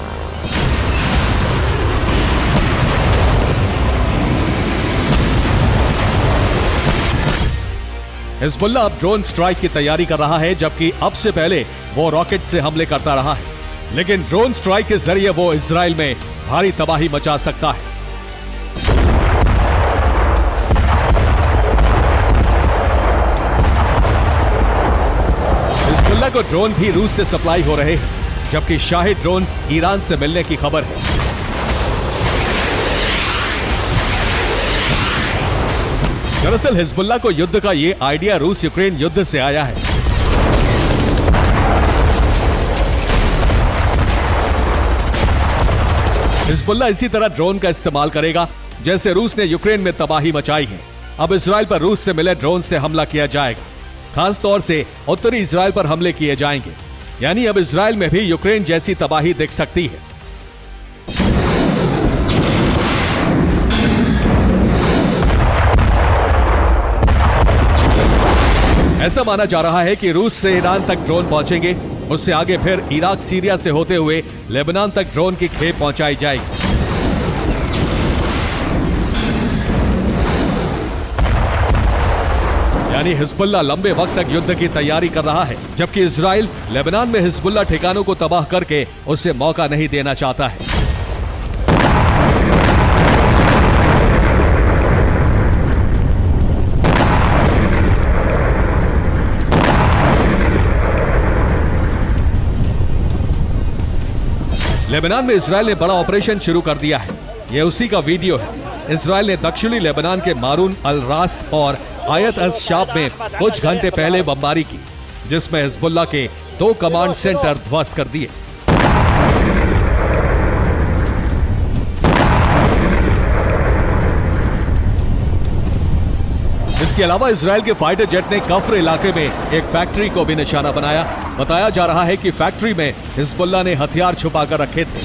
हिजबुल्लाह अब ड्रोन स्ट्राइक की तैयारी कर रहा है, जबकि अब से पहले वो रॉकेट से हमले करता रहा है। लेकिन ड्रोन स्ट्राइक के जरिए वो इजराइल में भारी तबाही मचा सकता है। हिजबुल्लाह को ड्रोन भी रूस से सप्लाई हो रहे हैं, जबकि शाही ड्रोन ईरान से मिलने की खबर है। दरअसल हिजबुल्लाह को युद्ध का ये आइडिया रूस यूक्रेन युद्ध से आया है। हिजबुल्लाह इसी तरह ड्रोन का इस्तेमाल करेगा जैसे रूस ने यूक्रेन में तबाही मचाई है। अब इजराइल पर रूस से मिले ड्रोन से हमला किया जाएगा। खास तौर से उत्तरी इजराइल पर हमले किए जाएंगे। यानी अब इजराइल में भी यूक्रेन जैसी तबाही दिख सकती है। ऐसा माना जा रहा है कि रूस से ईरान तक ड्रोन पहुंचेंगे, उससे आगे फिर इराक सीरिया से होते हुए लेबनान तक ड्रोन की खेप पहुंचाई जाएगी। यानी हिजबुल्लाह लंबे वक्त तक युद्ध की तैयारी कर रहा है, जबकि इजराइल लेबनान में हिजबुल्लाह ठिकानों को तबाह करके उसे मौका नहीं देना चाहता है। लेबनान में इजराइल ने बड़ा ऑपरेशन शुरू कर दिया है। यह उसी का वीडियो है। इजराइल ने दक्षिणी लेबनान के मारून अल रास और आयत अस शाब में कुछ घंटे पहले बमबारी की, जिसमें हिजबुल्लाह के 2 कमांड सेंटर ध्वस्त कर दिए। इसके अलावा इजराइल के फाइटर जेट ने कफ्र इलाके में एक फैक्ट्री को भी निशाना बनाया। बताया जा रहा है कि फैक्ट्री में हिजबुल्लाह ने हथियार छुपाकर रखे थे।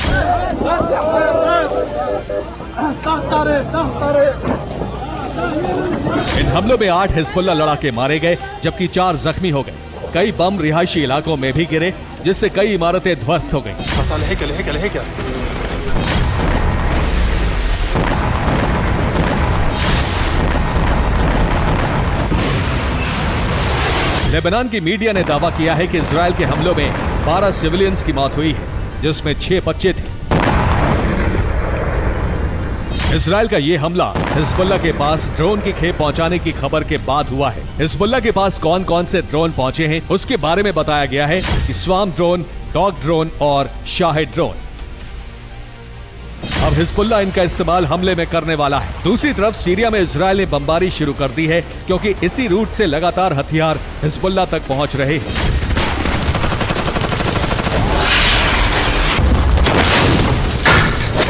इन हमलों में 8 हिजबुल्लाह लड़ाके मारे गए, जबकि 4 जख्मी हो गए। कई बम रिहायशी इलाकों में भी गिरे, जिससे कई इमारतें ध्वस्त हो गईं। लेबनान की मीडिया ने दावा किया है कि इजराइल के हमलों में 12 सिविलियंस की मौत हुई है, जिसमें 6 बच्चे थे। इजराइल का यह हमला हिजबुल्लाह के पास ड्रोन की खेप पहुंचाने की खबर के बाद हुआ है। हिजबुल्लाह के पास कौन कौन से ड्रोन पहुंचे हैं, उसके बारे में बताया गया है कि स्वार्म ड्रोन, डॉग ड्रोन और शाहिद ड्रोन। अब हिजबुल्लाह इनका इस्तेमाल हमले में करने वाला है। दूसरी तरफ सीरिया में इजराइल ने बमबारी शुरू कर दी है, क्योंकि इसी रूट से लगातार हथियार हिजबुल्लाह तक पहुंच रहे हैं।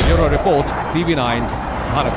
Bureau report, TV9 Bharat.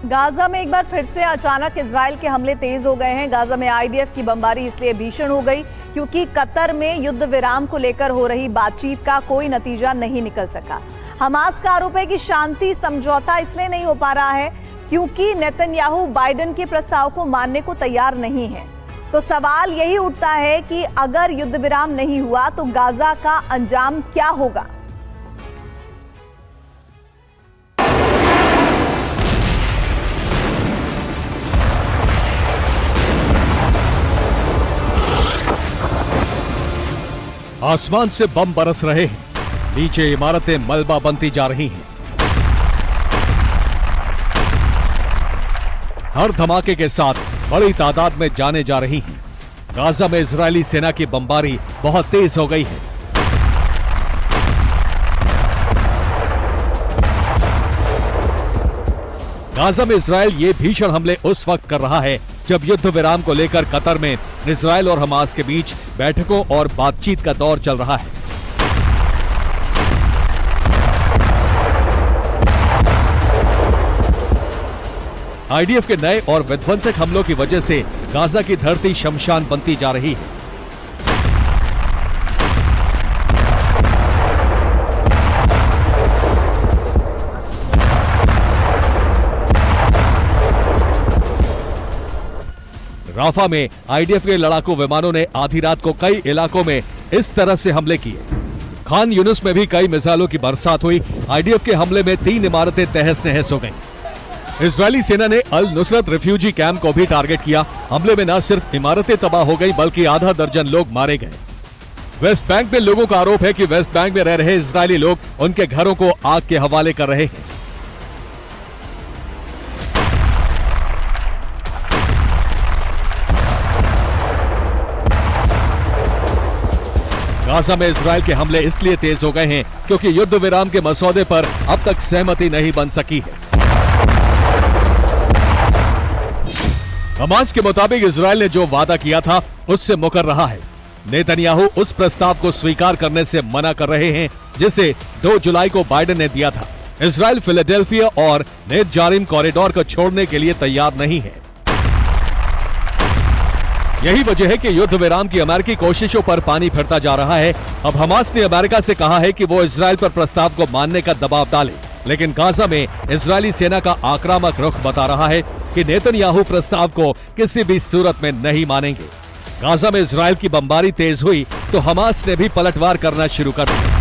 Gaza में एक बार फिर से अचानक इजराइल के हमले तेज हो गए हैं। गाजा में आईडीएफ की बमबारी इसलिए भीषण हो गई क्योंकि कतर में युद्ध विराम को लेकर हो रही बातचीत का कोई नतीजा नहीं निकल सका। हमास का आरोप है कि शांति समझौता इसलिए नहीं हो पा रहा है क्योंकि नेतन्याहू बाइडेन के प्रस्ताव को मानने को तैयार नहीं है। तो सवाल यही उठता है कि अगर युद्ध विराम नहीं हुआ तो गाजा का अंजाम क्या होगा। आसमान से बम बरस रहे हैं, नीचे इमारतें मलबा बनती जा रही हैं। हर धमाके के साथ बड़ी तादाद में जाने जा रही हैं। गाजा में इजरायली सेना की बमबारी बहुत तेज हो गई है। गाजा में इजरायल ये भीषण हमले उस वक्त कर रहा है जब युद्ध विराम को लेकर कतर में इजरायल और हमास के बीच बैठकों और बातचीत का दौर चल रहा है। आईडीएफ के नए और विध्वंसक हमलों की वजह से गाजा की धरती शमशान बनती जा रही है। राफा में आईडीएफ के लड़ाकू विमानों ने आधी रात को कई इलाकों में इस तरह से हमले किए। खान यूनुस में भी कई मिसाइलों की बरसात हुई। आईडीएफ के हमले में 3 इमारतें तहस नहस हो गईं। इजरायली सेना ने अल नुसरत रिफ्यूजी कैंप को भी टारगेट किया। हमले में न सिर्फ इमारतें तबाह हो गई बल्कि आधा दर्जन लोग मारे गए। वेस्ट बैंक में लोगों का आरोप है कि वेस्ट बैंक में रह रहे इजरायली लोग उनके घरों को आग के हवाले कर रहे हैं। गाजा में इजरायल के हमले इसलिए तेज हो गए हैं क्योंकि युद्ध विराम के मसौदे पर अब तक सहमति नहीं बन सकी है। हमास के मुताबिक इजरायल ने जो वादा किया था उससे मुकर रहा है। नेतन्याहू उस प्रस्ताव को स्वीकार करने से मना कर रहे हैं जिसे 2 जुलाई को बाइडेन ने दिया था। इजराइल फिलाडेल्फिया और नेतजारिम कॉरिडोर को छोड़ने के लिए तैयार नहीं है। यही वजह है कि युद्ध विराम की अमेरिकी कोशिशों पर पानी फिरता जा रहा है। अब हमास ने अमेरिका से कहा है कि वो इजराइल पर प्रस्ताव को मानने का दबाव डाले, लेकिन गाजा में इजरायली सेना का आक्रामक रुख बता रहा है कि नेतन्याहू प्रस्ताव को किसी भी सूरत में नहीं मानेंगे। गाजा में इजराइल की बमबारी तेज हुई तो हमास ने भी पलटवार करना शुरू कर दिया।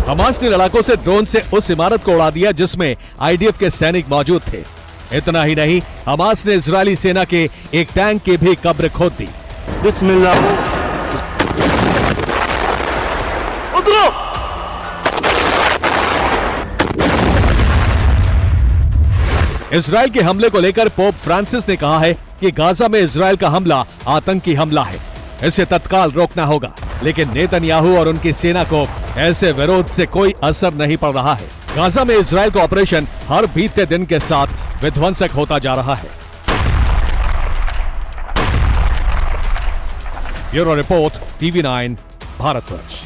हमास ने लड़ाकों से ड्रोन से उस इमारत को उड़ा दिया जिसमें आईडीएफ के सैनिक मौजूद थे। इतना ही नहीं, हमास ने इजरायली सेना के एक टैंक की भी कब्र खोद दी। इजराइल के हमले को लेकर पोप फ्रांसिस ने कहा है कि गाजा में इजराइल का हमला आतंकी हमला है, इसे तत्काल रोकना होगा। लेकिन नेतन्याहू और उनकी सेना को ऐसे विरोध से कोई असर नहीं पड़ रहा है। गाजा में इजराइल का ऑपरेशन हर बीतते दिन के साथ विध्वंसक होता जा रहा है। Bureau report, TV9 Bharatvarsh.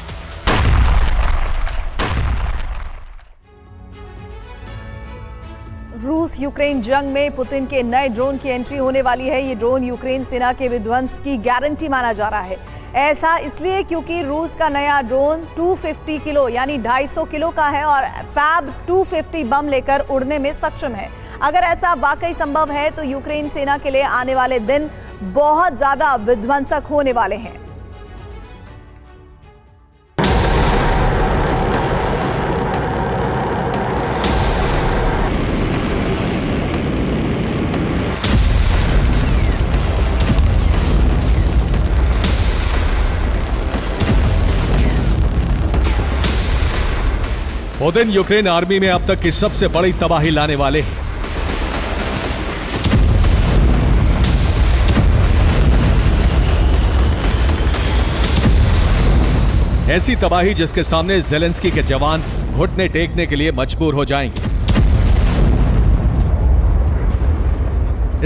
रूस यूक्रेन जंग में पुतिन के नए ड्रोन की एंट्री होने वाली है। ये ड्रोन यूक्रेन सेना के विध्वंस की गारंटी माना जा रहा है। ऐसा इसलिए क्योंकि रूस का नया ड्रोन 250 किलो यानी 250 किलो का है और फैब 250 बम लेकर उड़ने में सक्षम है। अगर ऐसा वाकई संभव है तो यूक्रेन सेना के लिए आने वाले दिन बहुत ज्यादा विध्वंसक होने वाले हैं। पुतिन यूक्रेन आर्मी में अब तक की सबसे बड़ी तबाही लाने वाले हैं। ऐसी तबाही जिसके सामने ज़ेलेंस्की के जवान घुटने टेकने के लिए मजबूर हो जाएंगे।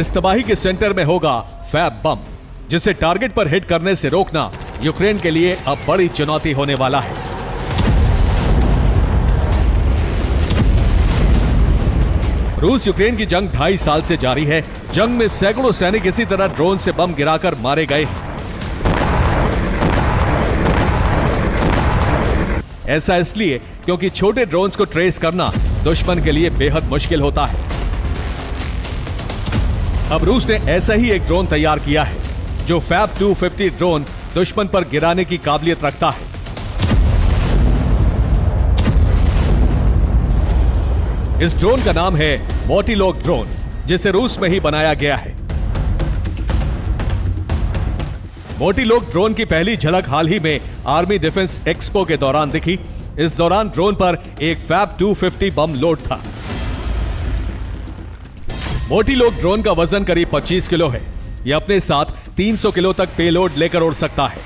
इस तबाही के सेंटर में होगा फैब बम, जिसे टारगेट पर हिट करने से रोकना यूक्रेन के लिए अब बड़ी चुनौती होने वाला है। रूस यूक्रेन की जंग 2.5 साल से जारी है। जंग में सैकड़ों सैनिक इसी तरह ड्रोन से बम गिराकर मारे गए हैं। ऐसा इसलिए क्योंकि छोटे ड्रोन्स को ट्रेस करना दुश्मन के लिए बेहद मुश्किल होता है। अब रूस ने ऐसा ही एक ड्रोन तैयार किया है जो फैब 250 ड्रोन दुश्मन पर गिराने की काबिलियत रखता है। इस ड्रोन का नाम है मोटिलोग ड्रोन, जिसे रूस में ही बनाया गया है। मोटिलोग ड्रोन की पहली झलक हाल ही में आर्मी डिफेंस एक्सपो के दौरान दिखी। इस दौरान ड्रोन पर एक फैब 250 बम लोड था। मोटिलोग ड्रोन का वजन करीब 25 किलो है। यह अपने साथ 300 किलो तक पेलोड लेकर उड़ सकता है।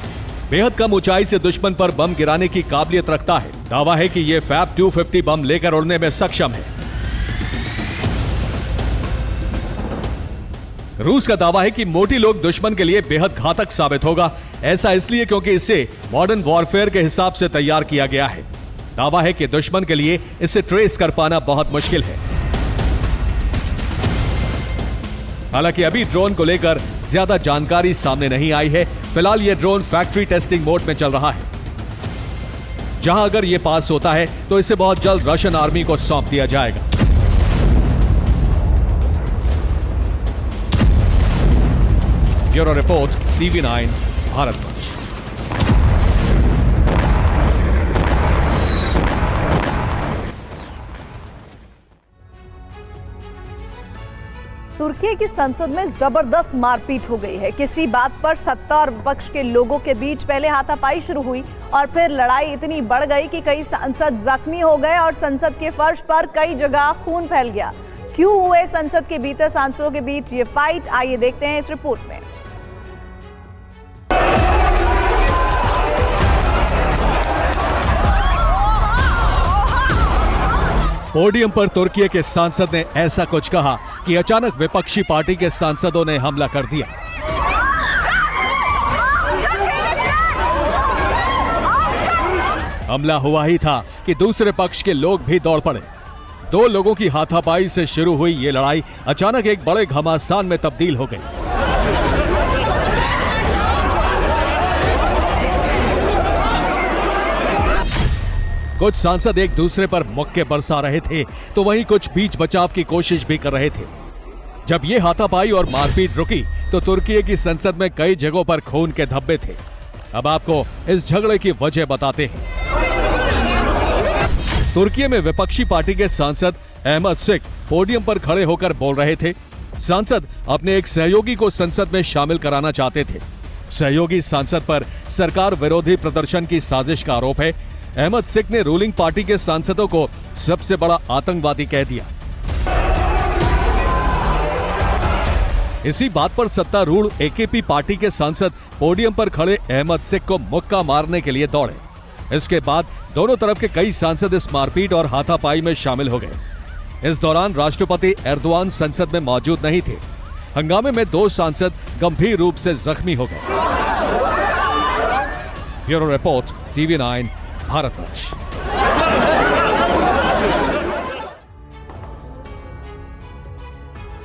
बेहद कम ऊंचाई से दुश्मन पर बम गिराने की काबिलियत रखता है। दावा है कि यह फैब 250 बम लेकर उड़ने में सक्षम है। रूस का दावा है कि मोटिलोग दुश्मन के लिए बेहद घातक साबित होगा। ऐसा इसलिए क्योंकि इसे मॉडर्न वॉरफेयर के हिसाब से तैयार किया गया है। दावा है कि दुश्मन के लिए इसे ट्रेस कर पाना बहुत मुश्किल है। हालांकि अभी ड्रोन को लेकर ज्यादा जानकारी सामने नहीं आई है। फिलहाल यह ड्रोन फैक्ट्री टेस्टिंग मोड में चल रहा है, जहां अगर यह पास होता है तो इसे बहुत जल्द रशियन आर्मी को सौंप दिया जाएगा। Bureau report, TV9 Bharatvarsh. तुर्की की संसद में जबरदस्त मारपीट हो गई है। किसी बात पर सत्ता और विपक्ष के लोगों के बीच पहले हाथापाई शुरू हुई और फिर लड़ाई इतनी बढ़ गई कि कई सांसद जख्मी हो गए और संसद के फर्श पर कई जगह खून फैल गया। क्यों हुए संसद के भीतर सांसदों के बीच ये फाइट, आइए देखते हैं इस रिपोर्ट में। पोडियम पर तुर्की के सांसद ने ऐसा कुछ कहा कि अचानक विपक्षी पार्टी के सांसदों ने हमला कर दिया। हमला हुआ ही था कि दूसरे पक्ष के लोग भी दौड़ पड़े। 2 लोगों की हाथापाई से शुरू हुई ये लड़ाई अचानक एक बड़े घमासान में तब्दील हो गई। कुछ सांसद एक दूसरे पर मुक्के बरसा रहे थे तो वहीं कुछ बीच बचाव की कोशिश भी कर रहे थे। जब ये हाथापाई और मारपीट रुकी तो तुर्की की संसद में कई जगहों पर खून के धब्बे थे। अब आपको इस झगड़े की वजह बताते हैं। तुर्की में विपक्षी पार्टी के सांसद अहमद सिक पोडियम पर खड़े होकर बोल रहे थे। सांसद अपने एक सहयोगी को संसद में शामिल कराना चाहते थे। सहयोगी सांसद पर सरकार विरोधी प्रदर्शन की साजिश का आरोप है। अहमद सिक ने रूलिंग पार्टी के सांसदों को सबसे बड़ा आतंकवादी कह दिया। इसी बात पर सत्तारूढ़ एकेपी पार्टी के सांसद पोडियम पर खड़े अहमद सिक को मुक्का मारने के लिए दौड़े। इसके बाद दोनों तरफ के कई सांसद इस मारपीट और हाथापाई में शामिल हो गए। इस दौरान राष्ट्रपति एर्दोआन संसद में मौजूद नहीं थे। हंगामे में 2 सांसद गंभीर रूप से जख्मी हो गए। Bureau report, TV9 Bharatvarsh.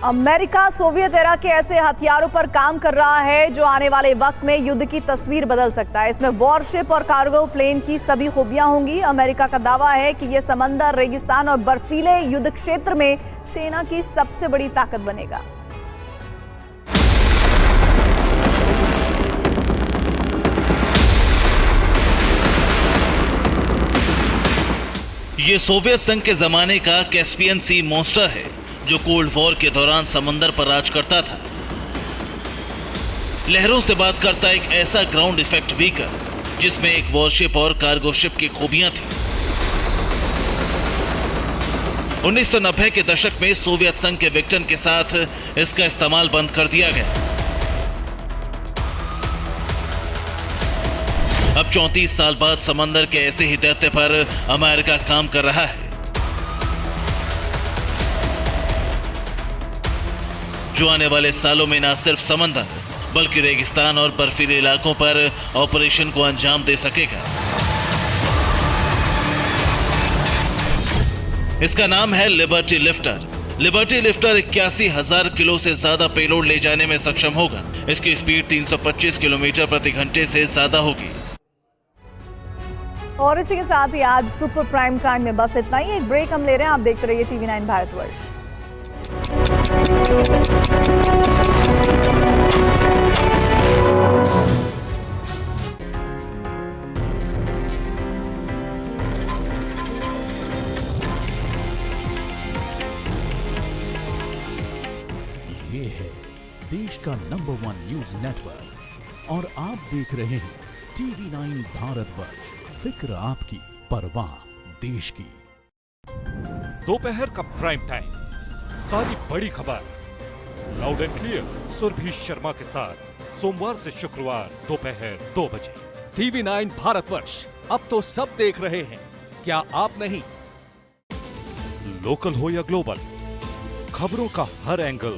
America Soviet era के ऐसे हथियारों पर काम कर रहा है जो आने वाले वक्त में युद्ध की तस्वीर बदल सकता है। इसमें वॉरशिप और कार्गो प्लेन की सभी खूबियां होंगी। अमेरिका का दावा है कि यह समंदर, रेगिस्तान और बर्फीले युद्ध क्षेत्र में सेना की सबसे बड़ी ताकत बनेगा। ये सोवियत संघ के जमाने का कैस्पियन सी मॉन्स्टर है जो कोल्ड वॉर के दौरान समंदर पर राज करता था। लहरों से बात करता एक ऐसा ग्राउंड इफेक्ट व्हीकल जिसमें एक वॉरशिप और कार्गो शिप की खूबियां थी। 1990 के दशक में सोवियत संघ के विघटन के साथ इसका इस्तेमाल बंद कर दिया गया। अब 34 साल बाद समंदर के ऐसे ही दैत्य पर अमेरिका काम कर रहा है, जो आने वाले सालों में न सिर्फ समंदर बल्कि रेगिस्तान और बर्फीले इलाकों पर ऑपरेशन को अंजाम दे सकेगा। इसका नाम है liberty lifter. Liberty lifter 81,000 kilo से ज्यादा पेलोड ले जाने में सक्षम होगा। इसकी स्पीड 325 किलोमीटर प्रति घंटे से ज्यादा होगी। और इसी के साथ ही आज सुपर प्राइम टाइम में बस इतना ही। एक ब्रेक हम ले रहे हैं। आप देखते रहिए TV9 भारतवर्ष। ये है देश का नंबर 1 न्यूज नेटवर्क और आप देख रहे हैं TV9 भारतवर्ष। फिक्र आपकी, परवाह देश की। दोपहर का प्राइम टाइम, सारी बड़ी खबर loud and clear Surabhi Sharma के साथ सोमवार से शुक्रवार दोपहर 2 बजे। TV9 भारतवर्ष, अब तो सब देख रहे हैं, क्या आप नहीं? लोकल हो या ग्लोबल, खबरों का हर एंगल